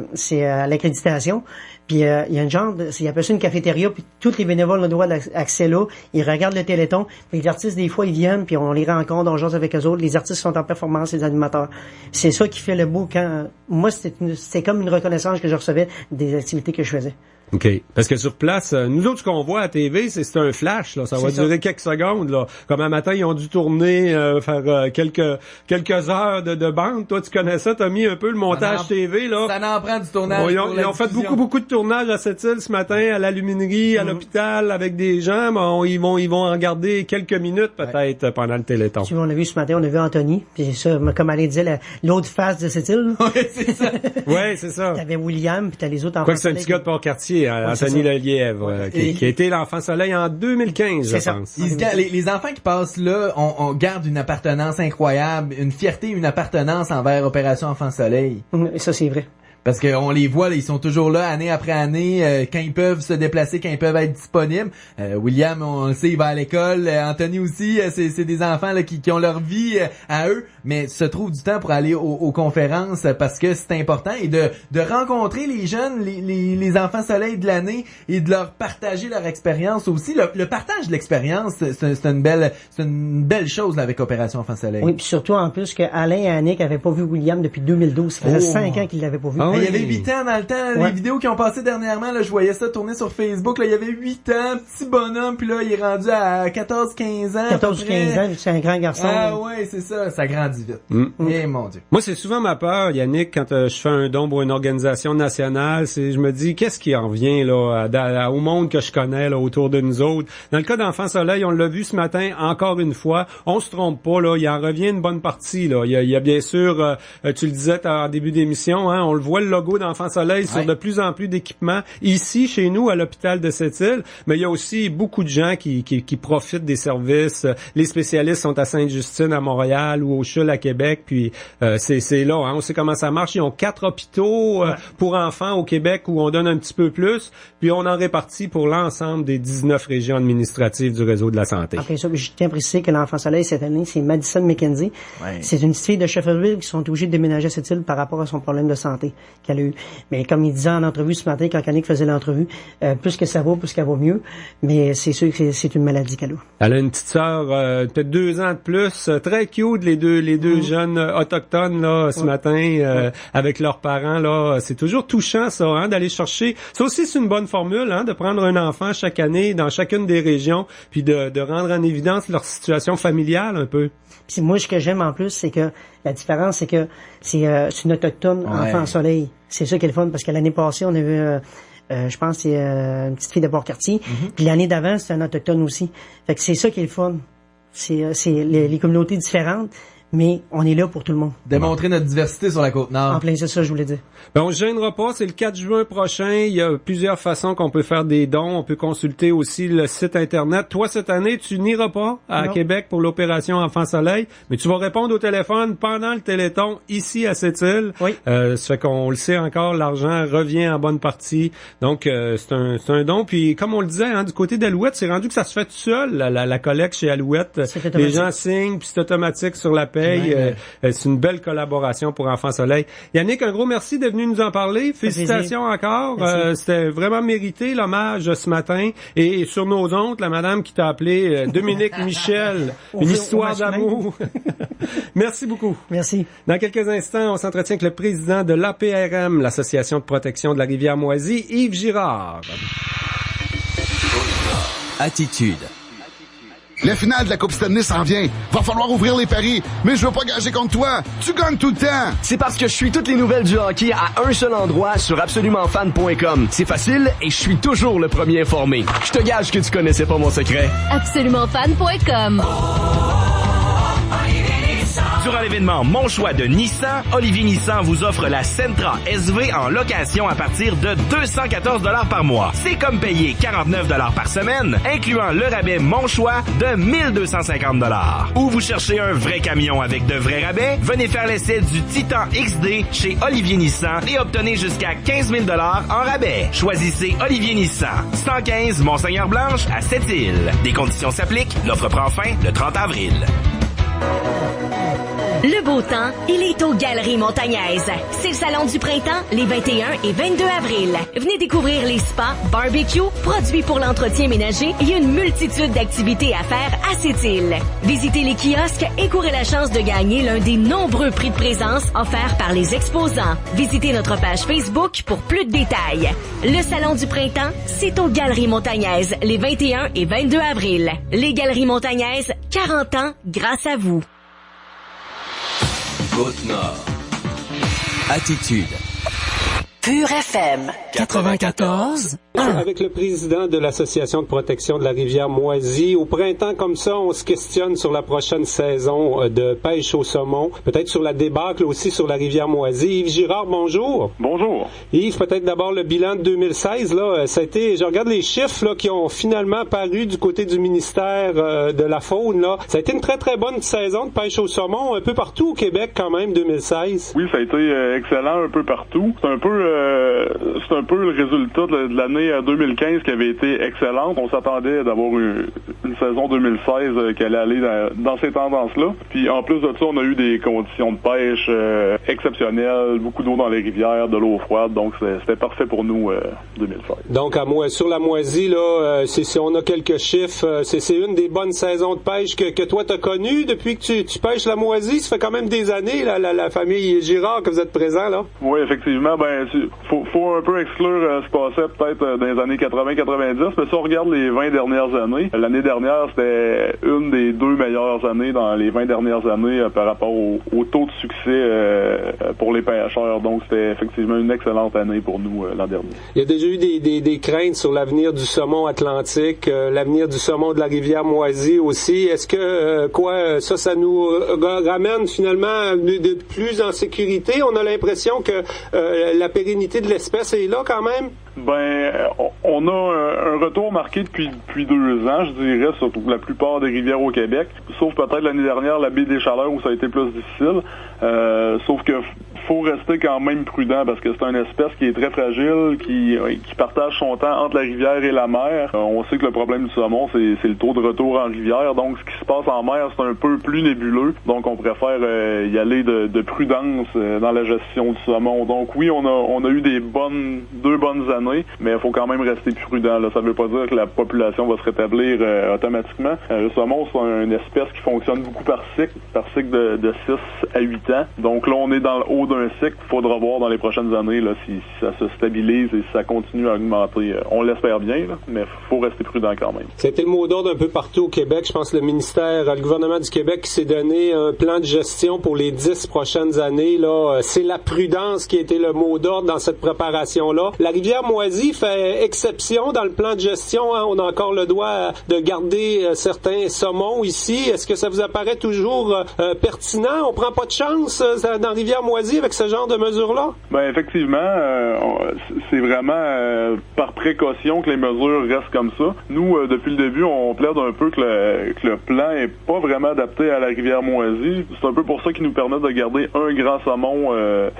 S10: l'accréditation. Puis, il y a une genre, il appelle ça une cafétéria, puis tous les bénévoles ont le droit d'accès là. Ils regardent le Téléthon. Puis les artistes, des fois, ils viennent, puis on les rencontre, on jase avec eux autres. Les artistes sont en performance, les animateurs. C'est ça qui fait le beau quand, moi, c'était comme une reconnaissance que je recevais des activités que je faisais.
S3: OK. Parce que sur place, nous autres, ce qu'on voit à TV, c'est un flash, là. Ça va durer quelques secondes, là. Comme un matin, ils ont dû tourner, faire quelques heures de bande. Toi, tu connais ça, t'as mis un peu le montage TV, là.
S4: Ça en prend du tournage.
S3: Ils ont fait beaucoup de tournages à cette île ce matin, à l'aluminerie, à l'hôpital, avec des gens. Bon, ils vont en garder quelques minutes, peut-être, pendant le Téléthon.
S10: Tu vois, on a vu ce matin, on a vu Anthony. Puis ça, comme Alain disait, l'autre face de cette île.
S4: Oui, c'est ça.
S3: Oui, c'est ça.
S10: T'avais William, puis t'as les autres enfants.
S3: Quoi que c'est un petit gars de Port-Cartier, Anthony Lelièvre, qui a été l'Enfant Soleil en 2015, je pense.
S4: Les enfants qui passent là, on garde une appartenance incroyable, une fierté, une appartenance envers Opération Enfant Soleil.
S10: Ça, c'est vrai.
S4: Parce qu'on les voit, là, ils sont toujours là année après année, quand ils peuvent se déplacer, quand ils peuvent être disponibles. William, on le sait, il va à l'école. Anthony aussi, c'est des enfants là, qui ont leur vie à eux, mais se trouvent du temps pour aller aux conférences parce que c'est important et de rencontrer les jeunes, les enfants soleil de l'année et de leur partager leur expérience aussi. Le partage de l'expérience, c'est une belle chose là, avec Opération Enfant Soleil.
S10: Oui, puis surtout en plus que Alain et Annick avaient pas vu William depuis 2012. Ça faisait 5 ans qu'ils l'avaient pas vu.
S4: Il y avait 8 ans dans le temps, les vidéos qui ont passé dernièrement, là, je voyais ça tourner sur Facebook, là, il y avait 8 ans, petit bonhomme, puis là, il est rendu à 14-15 ans.
S10: 14-15 ans, c'est un grand garçon.
S4: Ah ouais, c'est ça grandit vite. Eh mon Dieu.
S3: Moi, c'est souvent ma peur, Yannick, quand je fais un don pour une organisation nationale, je me dis, qu'est-ce qui en vient là au monde que je connais là autour de nous autres? Dans le cas d'Enfant Soleil, on l'a vu ce matin, encore une fois, on se trompe pas, là, il en revient une bonne partie, là. Il y a bien sûr, tu le disais en début d'émission, hein, on le voit le logo d'Enfant Soleil sur de plus en plus d'équipements ici, chez nous, à l'hôpital de Sept-Îles, mais il y a aussi beaucoup de gens qui profitent des services. Les spécialistes sont à Sainte-Justine, à Montréal, ou au CHUL à Québec, puis c'est là, hein, on sait comment ça marche. Ils ont 4 hôpitaux pour enfants au Québec où on donne un petit peu plus, puis on en répartit pour l'ensemble des 19 régions administratives du réseau de la santé.
S10: Après ça, je tiens à préciser que l'Enfant Soleil, cette année, c'est Madison McKenzie. Ouais. C'est une petite fille de Shefferville qui sont obligées de déménager à cette île par rapport à son problème de santé qu'elle a eu. Mais comme il disait en entrevue ce matin, quand Annick faisait l'entrevue, plus que ça va, plus qu'elle va mieux. Mais c'est sûr que c'est une maladie qu'elle a.
S3: Elle a une petite sœur, peut-être 2 ans de plus, très cute, les deux jeunes autochtones là ce matin, avec leurs parents là. C'est toujours touchant ça, hein, d'aller chercher. Ça aussi c'est une bonne formule, hein, de prendre un enfant chaque année dans chacune des régions, puis de rendre en évidence leur situation familiale un peu.
S10: Puis moi, ce que j'aime en plus, c'est que la différence, c'est que c'est une autochtone Enfant Soleil. C'est ça qui est le fun, parce que l'année passée, on a vu, je pense, c'est une petite fille de Port-Cartier. Puis l'année d'avant, c'était un autochtone aussi. Fait que c'est ça qui est le fun. C'est les communautés différentes, mais on est là pour tout le monde.
S4: Démontrer notre diversité sur la Côte-Nord.
S10: En plein, c'est ça, je voulais dire.
S3: Ben, on se gênera pas, c'est le 4 juin prochain. Il y a plusieurs façons qu'on peut faire des dons. On peut consulter aussi le site Internet. Toi, cette année, tu n'iras pas à Québec pour l'opération Enfant Soleil, mais tu vas répondre au téléphone pendant le Téléthon ici à Sept-Îles. Oui. Ça fait qu'on le sait encore, l'argent revient en bonne partie. Donc, c'est un don. Puis, comme on le disait, hein, du côté d'Alouette, c'est rendu que ça se fait tout seul, la collecte chez Alouette. Les gens signent, puis c'est automatique sur la paie. C'est une belle collaboration pour Enfant Soleil. Yannick, un gros merci d'être venu nous en parler. Félicitations encore. C'était vraiment mérité l'hommage ce matin. Et sur nos ondes, la madame qui t'a appelé, Dominique Michel, une histoire d'amour. Merci beaucoup.
S10: Merci.
S3: Dans quelques instants, on s'entretient avec le président de l'APRM, l'Association de protection de la rivière Moisie, Yves Girard.
S1: Attitude.
S11: La finale de la Coupe Stanley s'en vient. Va falloir ouvrir les paris, mais je veux pas gager contre toi. Tu gagnes tout le temps.
S12: C'est parce que je suis toutes les nouvelles du hockey à un seul endroit sur absolumentfan.com. C'est facile et je suis toujours le premier informé. Je te gage que tu connaissais pas mon secret.
S5: Absolumentfan.com.
S13: Durant l'événement Mon choix de Nissan, Olivier Nissan vous offre la Sentra SV en location à partir de 214 $ par mois. C'est comme payer 49 $ par semaine, incluant le rabais Mon choix de 1250 $. Ou vous cherchez un vrai camion avec de vrais rabais, venez faire l'essai du Titan XD chez Olivier Nissan et obtenez jusqu'à 15 000 $ en rabais. Choisissez Olivier Nissan. 115 Monseigneur-Blanche à Sept-Îles. Des conditions s'appliquent. L'offre prend fin le 30 avril.
S5: Le beau temps, il est aux Galeries Montagnaises. C'est le salon du printemps les 21 et 22 avril. Venez découvrir les spas, barbecues, produits pour l'entretien ménager et une multitude d'activités à faire à Sept-Îles. Visitez les kiosques et courez la chance de gagner l'un des nombreux prix de présence offerts par les exposants. Visitez notre page Facebook pour plus de détails. Le salon du printemps, c'est aux Galeries Montagnaises les 21 et 22 avril. Les Galeries Montagnaises, 40 ans grâce à vous.
S1: Côte-Nord. Attitude.
S6: Pur FM 94.
S8: Avec le président de l'Association de protection de la rivière Moisy, au printemps comme ça, on se questionne sur la prochaine saison de pêche au saumon, peut-être sur la débâcle aussi sur la rivière Moisy. Yves Girard, bonjour.
S14: Bonjour.
S8: Yves, peut-être d'abord le bilan de 2016, là, ça a été, je regarde les chiffres là qui ont finalement paru du côté du ministère de la Faune, là. Ça a été une très très bonne saison de pêche au saumon un peu partout au Québec quand même 2016.
S14: Oui, ça a été excellent un peu partout. C'est un peu le résultat de l'année 2015 qui avait été excellente. On s'attendait d'avoir une saison 2016 qui allait aller dans ces tendances-là. Puis en plus de ça, on a eu des conditions de pêche exceptionnelles, beaucoup d'eau dans les rivières, de l'eau froide, donc c'était parfait pour nous 2016.
S8: Donc sur la Moisy, là, si on a quelques chiffres, c'est une des bonnes saisons de pêche que toi t'as connues depuis que tu pêches la Moisy. Ça fait quand même des années, la famille Girard, que vous êtes présent là.
S14: Oui, effectivement, faut un peu exclure ce qui passait peut-être dans les années 80-90, mais si on regarde les 20 dernières années, l'année dernière, c'était une des 2 meilleures années dans les 20 dernières années par rapport au taux de succès pour les pêcheurs. Donc, c'était effectivement une excellente année pour nous l'an dernier.
S8: Il y a déjà eu des craintes sur l'avenir du saumon atlantique, l'avenir du saumon de la rivière Moisy aussi. Est-ce que ça nous ramène finalement de plus en sécurité? On a l'impression que la pérennité de l'espèce est là quand même?
S14: On a un retour marqué depuis 2 ans, je dirais, sur la plupart des rivières au Québec, sauf peut-être l'année dernière, la baie des Chaleurs, où ça a été plus difficile. Sauf que faut rester quand même prudent parce que c'est une espèce qui est très fragile, qui partage son temps entre la rivière et la mer. On sait que le problème du saumon, c'est le taux de retour en rivière. Donc, ce qui se passe en mer, c'est un peu plus nébuleux. Donc, on préfère y aller de prudence dans la gestion du saumon. Donc, oui, on a eu 2 bonnes années, mais il faut quand même rester prudent. Là. Ça ne veut pas dire que la population va se rétablir automatiquement. Le saumon, c'est une espèce qui fonctionne beaucoup par cycle de 6 à 8 ans. Donc là, on est dans le haut d'un cycle. Il faudra voir dans les prochaines années là, si ça se stabilise et si ça continue à augmenter. On l'espère bien, là, mais il faut rester prudent quand même.
S8: C'était le mot d'ordre un peu partout au Québec. Je pense que le gouvernement du Québec qui s'est donné un plan de gestion pour les 10 prochaines années. Là, c'est la prudence qui a été le mot d'ordre dans cette préparation-là. La rivière Moisy fait exception dans le plan de gestion. Hein. On a encore le droit de garder certains saumons ici. Est-ce que ça vous apparaît toujours pertinent? On prend pas de chance dans la rivière Moisy avec ce genre de mesures-là?
S14: Effectivement, c'est vraiment par précaution que les mesures restent comme ça. Nous, depuis le début, on plaide un peu que le plan est pas vraiment adapté à la rivière Moisy. C'est un peu pour ça qu'il nous permet de garder un grand saumon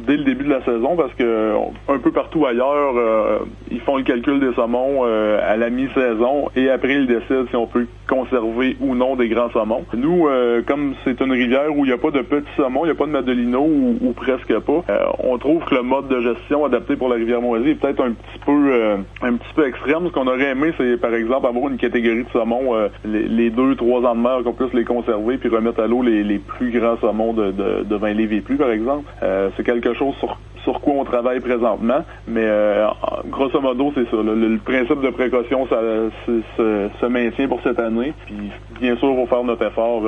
S14: dès le début de la saison parce que un peu partout ailleurs, ils font le calcul des saumons à la mi-saison et après ils décident si on peut conserver ou non des grands saumons. Nous, comme c'est une rivière où il n'y a pas de petits saumons, il n'y a pas de madelino ou presque pas, on trouve que le mode de gestion adapté pour la rivière Moisy est peut-être un petit peu extrême. Ce qu'on aurait aimé, c'est par exemple avoir une catégorie de saumons les 2-3 ans de mer qu'on puisse les conserver puis remettre à l'eau les plus grands saumons de 20 livres et plus, par exemple. C'est quelque chose sur quoi on travaille présentement. Mais grosso modo, c'est ça. Le principe de précaution, ça se maintient pour cette année. Puis bien sûr, on va faire notre effort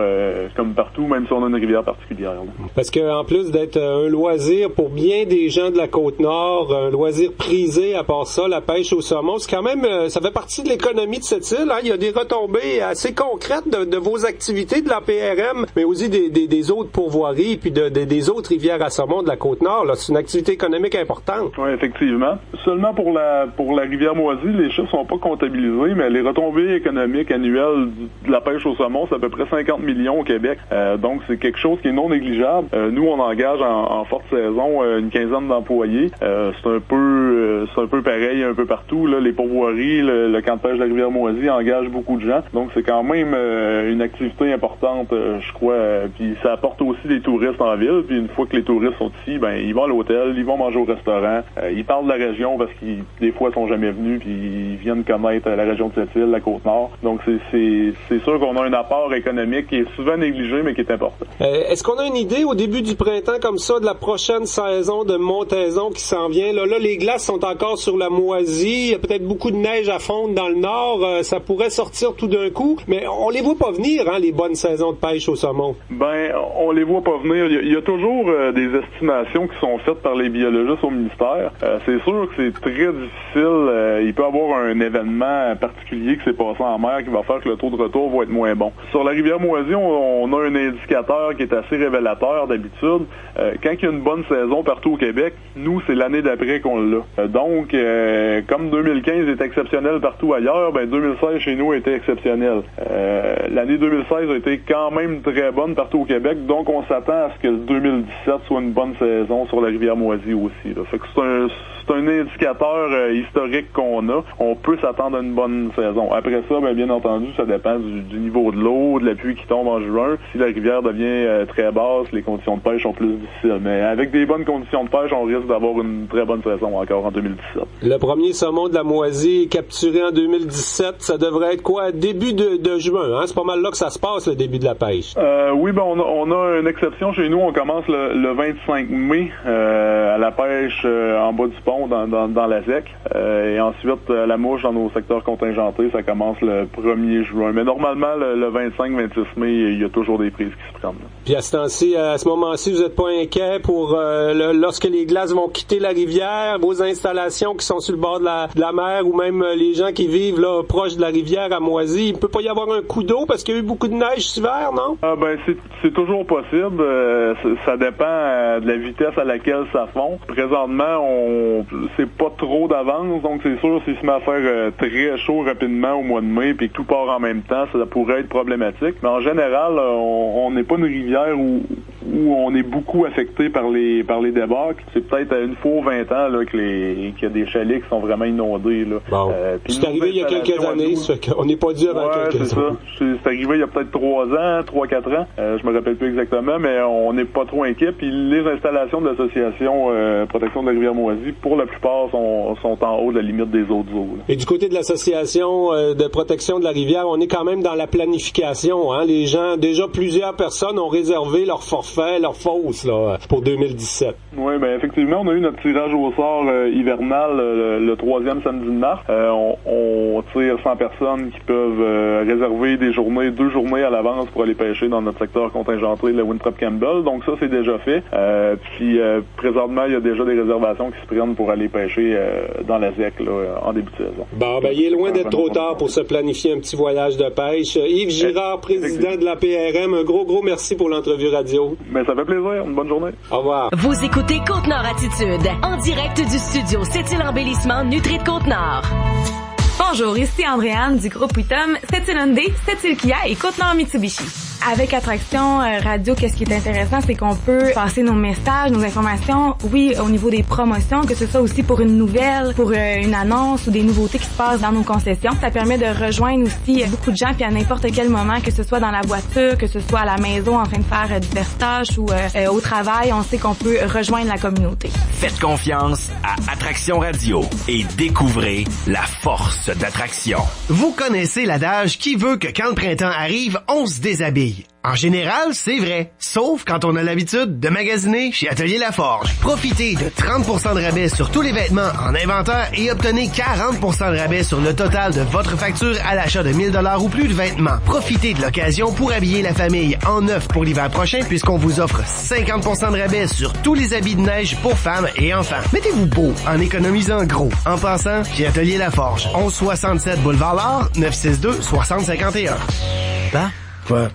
S14: comme partout, même si on a une rivière particulière. Là.
S8: Parce que en plus d'être un loisir pour bien des gens de la Côte-Nord, un loisir prisé, à part ça, la pêche au saumon, c'est quand même, ça fait partie de l'économie de cette île. Hein? Il y a des retombées assez concrètes de vos activités de la PRM, mais aussi des autres pourvoiries puis des autres rivières à saumon de la Côte-Nord. Là. C'est une activité économique importante.
S14: Oui, effectivement. Seulement pour la rivière Moisy, les chiffres sont pas comptabilisés, mais les retombées économiques annuelles de la pêche au saumon, c'est à peu près 50 millions au Québec. Donc, c'est quelque chose qui est non négligeable. Nous, on engage en forte saison une quinzaine d'employés. C'est un peu pareil un peu partout. Là. Les pourvoiries, le camp de pêche de la rivière Moisy engage beaucoup de gens. Donc, c'est quand même une activité importante, je crois. Puis, ça apporte aussi des touristes en ville. Puis, une fois que les touristes sont ici, ben ils vont à l'hôtel, ils vont manger au restaurant. Ils parlent de la région parce qu'ils, des fois, sont jamais venus. Puis, ils viennent connaître la région de cette île, la Côte-Nord. Donc, c'est sûr qu'on a un apport économique qui est souvent négligé, mais qui est important.
S8: Est-ce qu'on a une idée au début du printemps comme ça de la prochaine saison de montaison qui s'en vient? Là, les glaces sont encore sur la Moisy. Il y a peut-être beaucoup de neige à fondre dans le nord. Ça pourrait sortir tout d'un coup. Mais on les voit pas venir, hein, les bonnes saisons de pêche au saumon.
S14: Ben, on les voit pas venir. Il y a toujours des estimations qui sont faites par les biologistes au ministère. C'est sûr que c'est très difficile. Il peut y avoir un événement particulier qui s'est passé en mer qui va faire que le taux de retour va être moins bon. Sur la rivière Moisy, on a un indicateur qui est assez révélateur d'habitude. Quand il y a une bonne saison partout au Québec, nous, c'est l'année d'après qu'on l'a. Donc, comme 2015 est exceptionnel partout ailleurs, ben 2016 chez nous était exceptionnel. L'année 2016 a été quand même très bonne partout au Québec, donc on s'attend à ce que 2017 soit une bonne saison sur la rivière Moisy aussi. Là. Fait que c'est un indicateur historique qu'on a. On peut s'attendre à une bonne saison. Après ça, bien entendu, ça dépend du niveau de l'eau, de la pluie qui tombe en juin. Si la rivière devient très basse, les conditions de pêche sont plus difficiles. Mais avec des bonnes conditions de pêche, on risque d'avoir une très bonne saison encore en 2017.
S8: Le premier saumon de la Moisy capturé en 2017, ça devrait être quoi? Début de juin, hein? C'est pas mal là que ça se passe, le début de la pêche.
S14: Oui, on a une exception chez nous. On commence le 25 mai à la pêche en bas du pont dans la ZEC. Et ensuite, la mouche dans nos secteurs contingentés, ça commence le 1er juin. Mais normalement, le 25-26 mai, il y a toujours des prises qui se prennent.
S8: Puis à ce moment-ci, vous n'êtes pas inquiet pour lorsque les glaces vont quitter la rivière, vos installations qui sont sur le bord de la mer ou même les gens qui vivent là proche de la rivière à Moisy, il peut pas y avoir un coup d'eau parce qu'il y a eu beaucoup de neige cet hiver, non?
S14: C'est toujours possible. Ça dépend de la vitesse à laquelle ça fond. Présentement, c'est pas trop d'avance, donc c'est sûr s'il se met à faire très chaud rapidement au mois de mai puis que tout part en même temps, ça pourrait être problématique. Mais en général, on n'est pas une rivière où on est beaucoup affecté par les débarques. C'est peut-être à une fois aux 20 ans là, qu'il y a des chalets qui sont vraiment inondés. Là.
S8: Bon. C'est arrivé il y a quelques années, ça fait qu'on n'est pas dû avant quelques années.
S14: C'est arrivé il y a peut-être 3-4 ans. Je me rappelle plus exactement, mais on n'est pas trop inquiet. Puis les installations de l'association Protection de la rivière Moisy, pour la plupart, sont en haut de la limite des autres eaux. Là.
S8: Et du côté de l'association de protection de la rivière, on est quand même dans la planification. Hein? Les gens, déjà plusieurs personnes ont réservé leur forfait, leur fosse là, pour 2017.
S14: Oui, effectivement, on a eu notre tirage au sort hivernal le 3e samedi de mars. On tire 100 personnes qui peuvent réserver 2 journées à l'avance pour aller pêcher dans notre secteur contingenté, le Winthrop Campbell. Donc ça, c'est déjà fait. Puis présentement, il y a déjà des réservations qui se prennent pour aller pêcher dans la ZEC là, en début de saison.
S8: Bon, il est loin d'être trop tard pour se planifier un petit voyage de pêche. Yves Girard, président de la PRM, un gros merci pour l'entrevue radio.
S14: Ça fait plaisir. Une bonne journée.
S8: Au revoir.
S5: Vous écoutez Côte-Nord Attitude, en direct du studio Sept-Îles Embellissement Nutri de Côte-Nord.
S15: Bonjour, ici Andréane du groupe Witom, Sept-Îles Hyundai, Sept-Îles Kia et Côte-Nord Mitsubishi. Avec Attraction Radio, qu'est-ce qui est intéressant, c'est qu'on peut passer nos messages, nos informations, oui, au niveau des promotions, que ce soit aussi pour une nouvelle, pour une annonce ou des nouveautés qui se passent dans nos concessions. Ça permet de rejoindre aussi beaucoup de gens, puis à n'importe quel moment, que ce soit dans la voiture, que ce soit à la maison en train de faire diverses tâches ou au travail, on sait qu'on peut rejoindre la communauté.
S13: Faites confiance à Attraction Radio et découvrez la force d'Attraction.
S16: Vous connaissez l'adage qui veut que quand le printemps arrive, on se déshabille. famille. En général, c'est vrai. Sauf quand on a l'habitude de magasiner chez Atelier Laforge. Profitez de 30% de rabais sur tous les vêtements en inventaire et obtenez 40% de rabais sur le total de votre facture à l'achat de 1000 $ ou plus de vêtements. Profitez de l'occasion pour habiller la famille en neuf pour l'hiver prochain puisqu'on vous offre 50% de rabais sur tous les habits de neige pour femmes et enfants. Mettez-vous beau en économisant gros. En passant, chez Atelier Laforge. 1167 Boulevard L'Art, 962-6051.
S17: Bah?
S18: Quoi?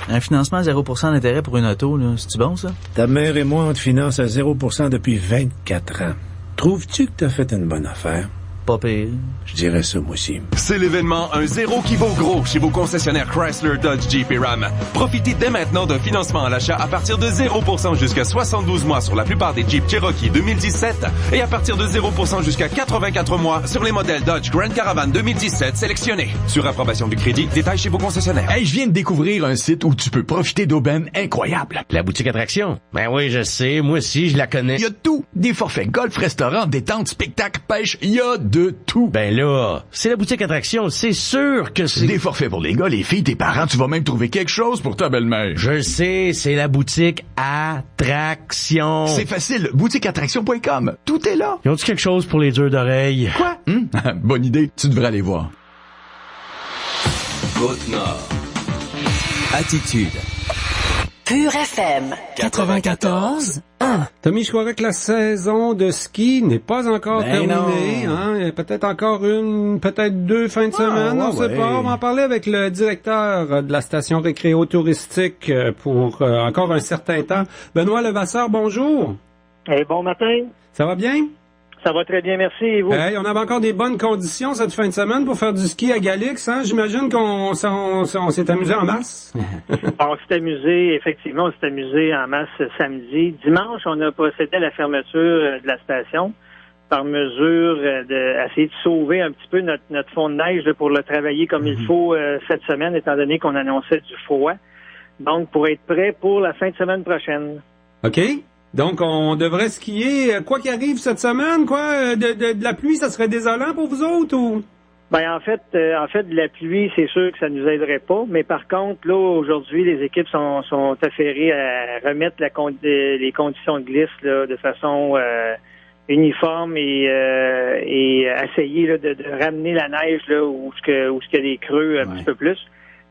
S17: Un financement à 0% d'intérêt pour une auto, là, c'est-tu bon, ça?
S18: Ta mère et moi, on te finance à 0% depuis 24 ans. Trouves-tu que t'as fait une bonne affaire?
S17: Pas pire.
S18: Je dirais ça, moi aussi.
S1: C'est l'événement Un zéro qui vaut gros chez vos concessionnaires Chrysler, Dodge, Jeep et Ram. Profitez dès maintenant d'un financement à l'achat à partir de 0% jusqu'à 72 mois sur la plupart des Jeep Cherokee 2017 et à partir de 0% jusqu'à 84 mois sur les modèles Dodge Grand Caravan 2017 sélectionnés. Sur approbation du crédit, détails chez vos concessionnaires.
S19: Hey, je viens de découvrir un site où tu peux profiter d'aubaines incroyables.
S12: La boutique attraction? Ben oui, je sais. Moi aussi, je la connais.
S19: Il y a tout. Des forfaits golf, restaurant, détente, spectacle, pêche. Il y a de tout.
S12: Ben là, c'est la boutique attraction. C'est sûr que c'est...
S19: Des forfaits pour les gars, les filles, tes parents. Tu vas même trouver quelque chose pour ta belle-mère.
S12: Je sais, c'est la boutique attraction.
S19: C'est facile. Boutiqueattraction.com. Tout est là.
S12: Ils ont-tu quelque chose pour les durs d'oreilles?
S19: Quoi? Bonne idée. Tu devrais aller voir.
S1: Côte-Nord. Attitude.
S6: Pur FM 94.1.
S3: Tommy, je croirais que la saison de ski n'est pas encore terminée. Hein? Il y a peut-être encore peut-être 2 fins de semaine, on sait pas. On va en parler avec le directeur de la station récréo-touristique pour encore un certain temps. Benoît Levasseur, bonjour.
S20: Bon matin.
S3: Ça va bien?
S20: Ça va très bien, merci. Et vous?
S3: On avait encore des bonnes conditions cette fin de semaine pour faire du ski à Galix. Hein? J'imagine qu'on s'est amusé en masse.
S20: On s'est amusé, effectivement, on s'est amusé en masse samedi. Dimanche, on a procédé à la fermeture de la station par mesure d'essayer de sauver un petit peu notre fond de neige là, pour le travailler comme il faut cette semaine, étant donné qu'on annonçait du froid. Donc, pour être prêt pour la fin de semaine prochaine.
S3: OK. Donc, on devrait skier, quoi qu'il arrive cette semaine, quoi? De la pluie, ça serait désolant pour vous autres, ou?
S20: Ben, en fait, de la pluie, c'est sûr que ça nous aiderait pas. Mais par contre, là, aujourd'hui, les équipes sont affairées à remettre les conditions de glisse, là, de façon, uniforme et essayer, là, de ramener la neige, là, où ce qu'il y a des creux un petit peu plus.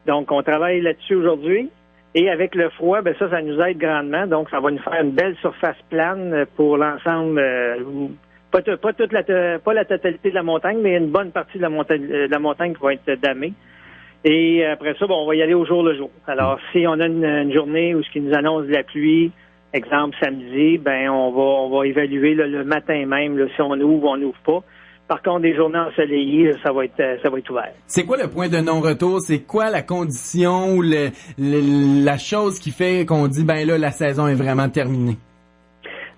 S20: Donc, on travaille là-dessus aujourd'hui. Et avec le froid, ben ça nous aide grandement. Donc, ça va nous faire une belle surface plane pour l'ensemble. Pas la totalité de la montagne, mais une bonne partie de la montagne qui va être damée. Et après ça, on va y aller au jour le jour. Alors, si on a une journée où ce qui nous annonce de la pluie, exemple samedi, ben on va évaluer là, le matin même là, si on ouvre ou on n'ouvre pas. Par contre, des journées ensoleillées, ça va être ouvert.
S4: C'est quoi le point de non-retour? C'est quoi la condition ou la chose qui fait qu'on dit, ben là, la saison est vraiment terminée?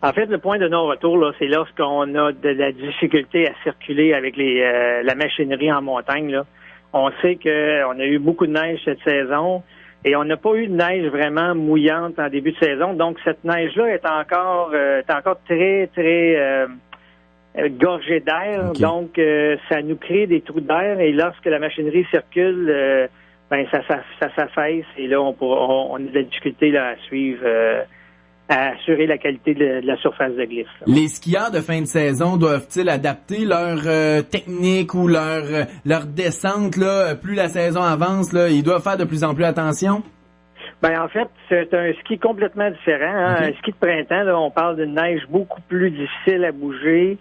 S20: En fait, le point de non-retour, là, c'est lorsqu'on a de la difficulté à circuler avec la machinerie en montagne, là. On sait qu'on a eu beaucoup de neige cette saison et on n'a pas eu de neige vraiment mouillante en début de saison. Donc, cette neige-là est encore très, très... gorgée d'air, okay. Donc ça nous crée des trous d'air et lorsque la machinerie circule, ça s'affaisse et là on a de la difficulté là, à suivre, à assurer la qualité de la surface de glisse. Là.
S4: Les skieurs de fin de saison doivent-ils adapter leur technique ou leur descente là, plus la saison avance, là, ils doivent faire de plus en plus attention?
S20: Ben en fait, c'est un ski complètement différent. Hein? Okay. Un ski de printemps, là, on parle d'une neige beaucoup plus difficile à bouger.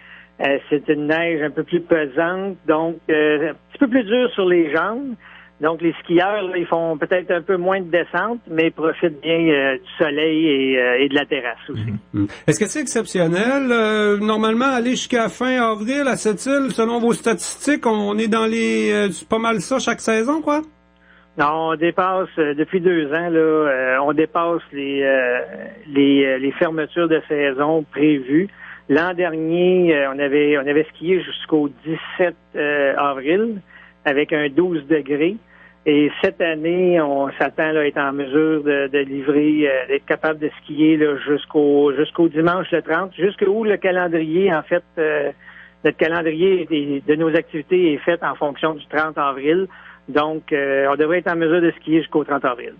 S20: C'est une neige un peu plus pesante, donc un petit peu plus dure sur les jambes. Donc les skieurs, là, ils font peut-être un peu moins de descente, mais profitent bien du soleil et de la terrasse aussi.
S3: Est-ce que c'est exceptionnel? Normalement, aller jusqu'à fin avril à cette île, selon vos statistiques, on est dans c'est pas mal ça chaque saison, quoi?
S20: Non, on dépasse, depuis 2 ans, là, on dépasse les fermetures de saison prévues. L'an dernier, on avait skié jusqu'au 17 avril avec un 12 degrés. Et cette année, on s'attend à être en mesure de livrer, d'être capable de skier là, jusqu'au dimanche le 30, jusqu'où le calendrier, en fait, notre calendrier de nos activités est fait en fonction du 30 avril. Donc, on devrait être en mesure de skier jusqu'au 30 avril.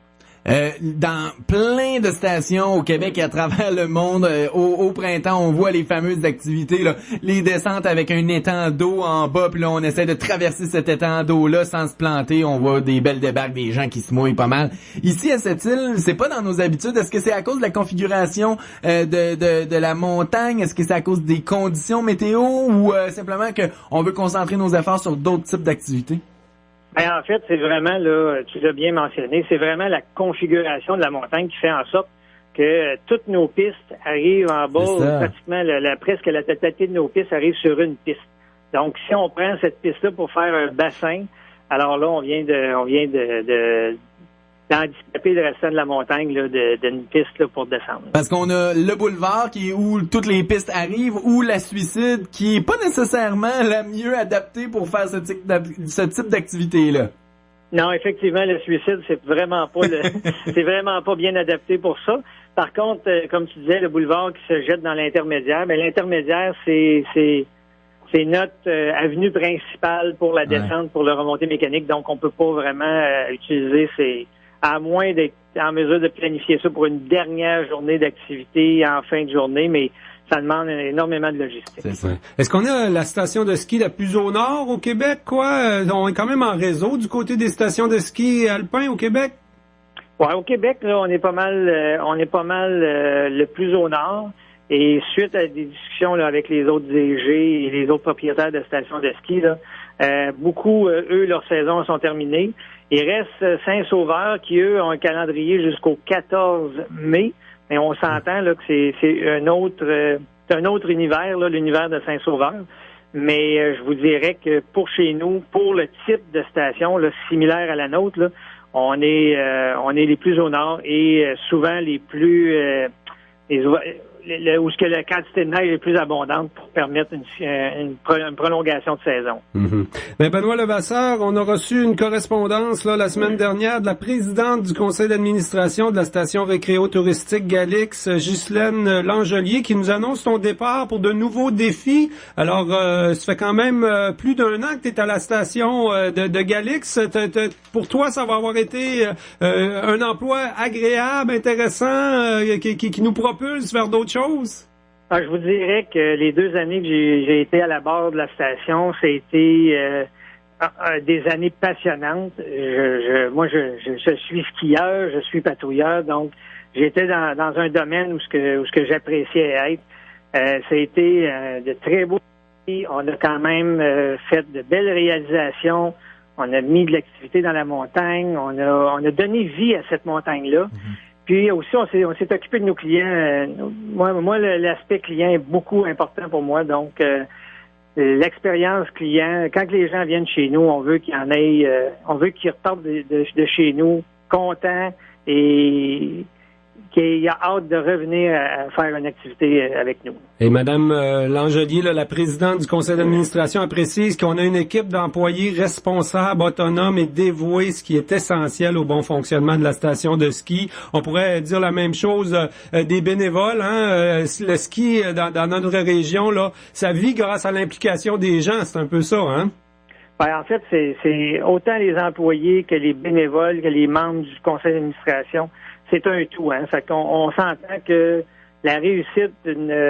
S4: Dans plein de stations au Québec et à travers le monde, au printemps, on voit les fameuses activités, là, les descentes avec un étang d'eau en bas, puis là, on essaie de traverser cet étang d'eau-là sans se planter. On voit des belles débarques, des gens qui se mouillent pas mal. Ici, à cette île, c'est pas dans nos habitudes. Est-ce que c'est à cause de la configuration de la montagne? Est-ce que c'est à cause des conditions météo ou simplement que on veut concentrer nos efforts sur d'autres types d'activités?
S20: Ben, en fait, c'est vraiment, là, tu l'as bien mentionné, c'est vraiment la configuration de la montagne qui fait en sorte que toutes nos pistes arrivent en bas, pratiquement presque la totalité de nos pistes arrivent sur une piste. Donc, si on prend cette piste-là pour faire un bassin, alors là, on vient d'handicaper le restant de la montagne là, d'une piste là, pour descendre.
S4: Parce qu'on a le boulevard qui est où toutes les pistes arrivent, ou la Suicide qui est pas nécessairement la mieux adaptée pour faire ce type d'activité-là.
S20: Non, effectivement, le Suicide, c'est vraiment pas bien adapté pour ça. Par contre, comme tu disais, le boulevard qui se jette dans l'intermédiaire, mais l'intermédiaire, c'est notre avenue principale pour la descente, pour le remontée mécanique, donc on peut pas vraiment utiliser à moins d'être en mesure de planifier ça pour une dernière journée d'activité en fin de journée, mais ça demande énormément de logistique.
S3: C'est ça. Est-ce qu'on a la station de ski la plus au nord au Québec, quoi? On est quand même en réseau du côté des stations de ski alpins au Québec?
S20: Ouais, au Québec, là, on est pas mal le plus au nord. Et suite à des discussions là, avec les autres DG et les autres propriétaires de stations de ski, là, beaucoup, eux, leurs saisons sont terminées. Il reste Saint-Sauveur qui, eux, ont un calendrier jusqu'au 14 mai. Mais on s'entend là que c'est un autre univers, là, l'univers de Saint-Sauveur. Mais je vous dirais que pour chez nous, pour le type de station là, similaire à la nôtre, là, on est les plus au nord et souvent les plus où ce que la quantité de neige est plus abondante pour permettre une prolongation de saison.
S3: Mm-hmm. Ben Benoît Levasseur, on a reçu une correspondance là la semaine dernière de la présidente du conseil d'administration de la station récréo-touristique Galix, Ghislaine Langelier, qui nous annonce son départ pour de nouveaux défis. Alors, ça fait quand même plus d'un an que tu es à la station de Galix. Pour toi, ça va avoir été un emploi agréable, intéressant, qui nous propulse vers d'autres choses?
S20: Je vous dirais que les 2 années que j'ai été à la barre de la station, ça a été des années passionnantes. Moi, je suis skieur, je suis patrouilleur, donc j'étais dans un domaine où ce que j'appréciais être. Ça a été de très beaux défis. On a quand même fait de belles réalisations. On a mis de l'activité dans la montagne. On a donné vie à cette montagne-là. Mm-hmm. Puis aussi, on s'est occupé de nos clients. Moi, l'aspect client est beaucoup important pour moi. Donc, l'expérience client, quand les gens viennent chez nous, on veut qu'ils repartent de chez nous contents et qu'il a hâte de revenir à faire une activité avec nous.
S3: Et Madame Langelier, la présidente du conseil d'administration, elle précise qu'on a une équipe d'employés responsables, autonomes et dévoués, ce qui est essentiel au bon fonctionnement de la station de ski. On pourrait dire la même chose des bénévoles. Le ski dans notre région, là, ça vit grâce à l'implication des gens. C'est un peu ça, hein?
S20: Ben, en fait, c'est autant les employés que les bénévoles, que les membres du conseil d'administration. C'est un tout, hein. Fait qu'on s'entend que la réussite d'une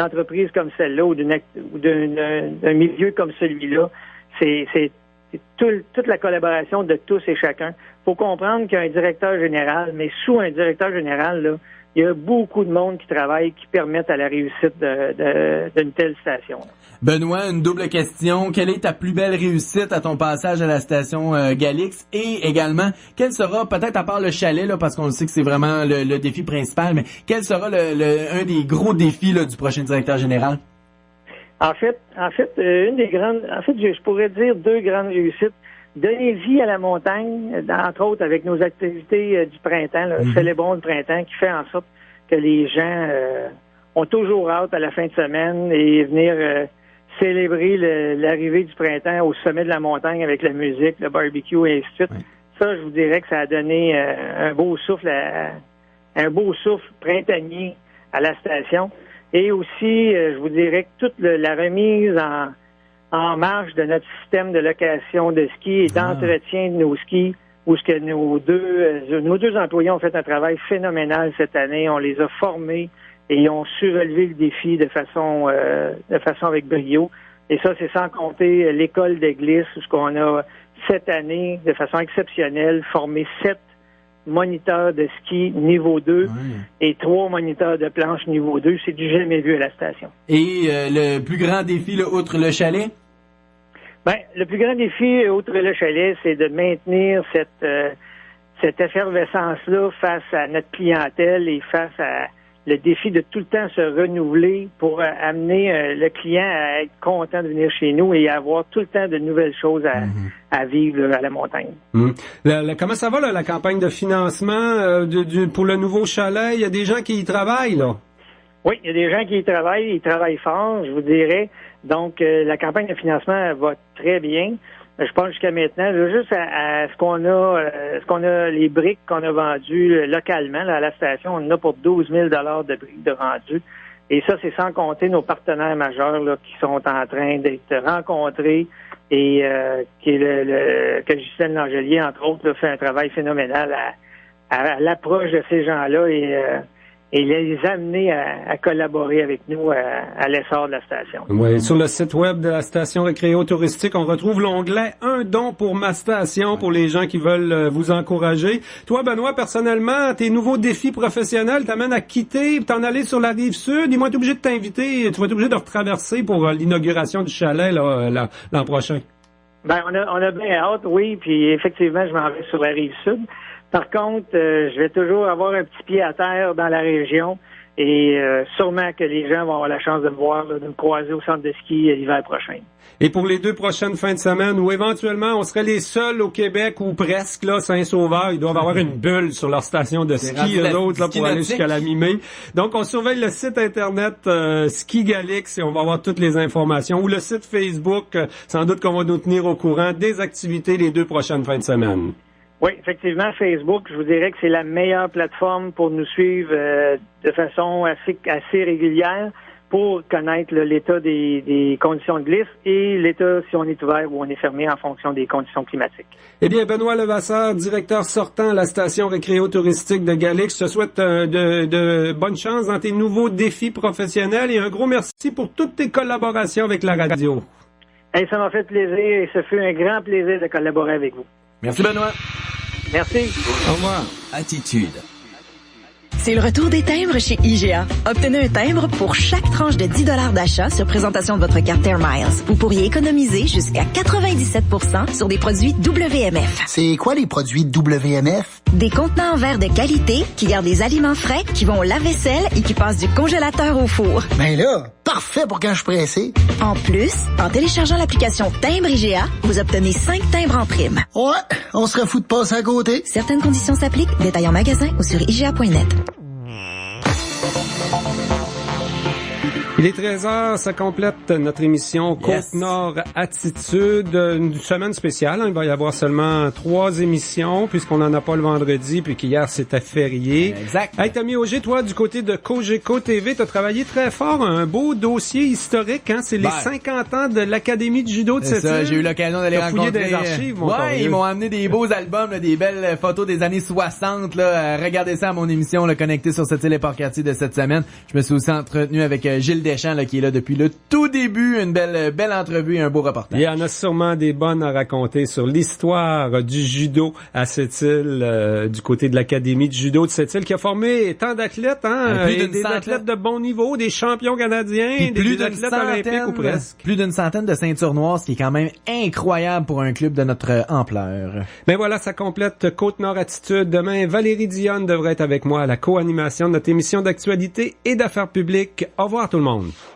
S20: entreprise comme celle-là ou d'un milieu comme celui-là, c'est toute la collaboration de tous et chacun. Faut comprendre qu'il y a un directeur général, mais sous un directeur général, là, il y a beaucoup de monde qui travaille, qui permettent à la réussite d'une telle station.
S4: Benoît, une double question. Quelle est ta plus belle réussite à ton passage à la station Galix? Et également, quel sera, peut-être à part le chalet, là, parce qu'on le sait que c'est vraiment le défi principal, mais quel sera un des gros défis là, du prochain directeur général?
S20: En fait, je pourrais dire 2 grandes réussites. Donner vie à la montagne, entre autres avec nos activités du printemps, là, célébrons le printemps, qui fait en sorte que les gens ont toujours hâte à la fin de semaine et venir célébrer l'arrivée du printemps au sommet de la montagne avec la musique, le barbecue et ainsi de suite. Oui. Ça, je vous dirais que ça a donné un beau souffle printanier à la station. Et aussi, je vous dirais que toute la remise en marche de notre système de location de ski et d'entretien de nos skis, où ce que nos deux employés ont fait un travail phénoménal cette année. On les a formés et ils ont su relever le défi de façon avec brio. Et ça, c'est sans compter l'école de glisse, où ce qu'on a cette année, de façon exceptionnelle, formé 7 moniteurs de ski niveau 2 et 3 moniteurs de planche niveau 2. C'est du jamais vu à la station.
S4: Et le plus grand défi, là, outre le chalet?
S20: Ben, le plus grand défi, outre le chalet, c'est de maintenir cette effervescence-là face à notre clientèle et face à le défi de tout le temps se renouveler pour amener le client à être content de venir chez nous et avoir tout le temps de nouvelles choses à vivre là, à la montagne.
S3: Comment ça va, là, la campagne de financement pour le nouveau chalet? Il y a des gens qui y travaillent, là?
S20: Oui, il y a des gens qui y travaillent. Ils travaillent fort, je vous dirais. Donc, la campagne de financement va très bien. Je pense jusqu'à maintenant, juste à ce qu'on a, les briques qu'on a vendues localement là, à la station, on en a pour 12 000 de briques de vendues. Et ça, c'est sans compter nos partenaires majeurs là, qui sont en train d'être rencontrés et qui est que Gisèle Langelier, entre autres, là, fait un travail phénoménal à l'approche de ces gens-là et les amener à collaborer avec nous à l'essor de la station.
S3: Oui, sur le site web de la station récréo-touristique, on retrouve l'onglet « Un don pour ma station » pour les gens qui veulent vous encourager. Toi, Benoît, personnellement, tes nouveaux défis professionnels t'amènent à quitter, t'en aller sur la Rive-Sud. Ils vont être obligés de t'inviter, tu vas être obligé de retraverser pour l'inauguration du chalet là, l'an prochain. Ben, on a bien hâte, oui, puis effectivement, je m'en vais sur la Rive-Sud. Par contre, je vais toujours avoir un petit pied à terre dans la région et sûrement que les gens vont avoir la chance de me voir, là, de me croiser au centre de ski l'hiver prochain. Et pour les 2 prochaines fins de semaine, où éventuellement on serait les seuls au Québec ou presque, là, Saint-Sauveur, ils doivent avoir une bulle sur leur station de ski, eux autres, là, pour aller jusqu'à la mi-mai. Donc, on surveille le site internet Ski Galix et on va avoir toutes les informations. Ou le site Facebook, sans doute qu'on va nous tenir au courant des activités les 2 prochaines fins de semaine. Oui, effectivement, Facebook, je vous dirais que c'est la meilleure plateforme pour nous suivre de façon assez régulière pour connaître l'état des conditions de glisse et l'état si on est ouvert ou on est fermé en fonction des conditions climatiques. Eh bien, Benoît Levasseur, directeur sortant à la station récréo-touristique de Galix, je te souhaite de bonnes chances dans tes nouveaux défis professionnels et un gros merci pour toutes tes collaborations avec la radio. Hey, ça m'a fait plaisir et ce fut un grand plaisir de collaborer avec vous. Merci, Benoît. Merci. Au revoir.
S6: Attitude. C'est le retour des timbres chez IGA. Obtenez un timbre pour chaque tranche de 10 $ d'achat sur présentation de votre carte Air Miles. Vous pourriez économiser jusqu'à 97% sur des produits WMF.
S21: C'est quoi les produits WMF?
S6: Des contenants en verre de qualité qui gardent les aliments frais, qui vont au lave-vaisselle et qui passent du congélateur au four.
S21: Ben là, parfait pour quand je suis pressé.
S6: En plus, en téléchargeant l'application Timbre IGA, vous obtenez 5 timbres en prime.
S21: Ouais, on serait fou de passer à côté.
S6: Certaines conditions s'appliquent. Détails en magasin ou sur IGA.net.
S3: Il est 13h, ça complète notre émission Côte-Nord Attitude, une semaine spéciale. Il va y avoir seulement 3 émissions puisqu'on n'en a pas le vendredi puis qu'hier c'était férié.
S4: Exact.
S3: Hey, Tommy Auger, toi, du côté de Cogeco TV, t'as travaillé très fort, un beau dossier historique, hein? C'est les 50 ans de l'Académie de judo de cette île.
S4: J'ai eu l'occasion d'aller rencontrer
S3: des archives, mon
S4: ouais, ils m'ont amené des beaux albums, là, des belles photos des années 60, là. Regardez ça à mon émission, là, connectée sur cette île et Port-Cartier de cette semaine. Je me suis aussi entretenu avec Gilles Deschamps, là, qui est là depuis le tout début. Une belle entrevue et un beau reportage.
S3: Il y en a sûrement des bonnes à raconter sur l'histoire du judo à cette île, du côté de l'Académie de judo de cette île, qui a formé tant d'athlètes, hein, et des athlètes de bon niveau, des champions canadiens, des athlètes olympiques ou presque.
S4: Plus d'une centaine de ceintures noires, ce qui est quand même incroyable pour un club de notre ampleur.
S3: Ben voilà, ça complète Côte-Nord Attitude. Demain, Valérie Dionne devrait être avec moi à la co-animation de notre émission d'actualité et d'affaires publiques. Au revoir tout le monde.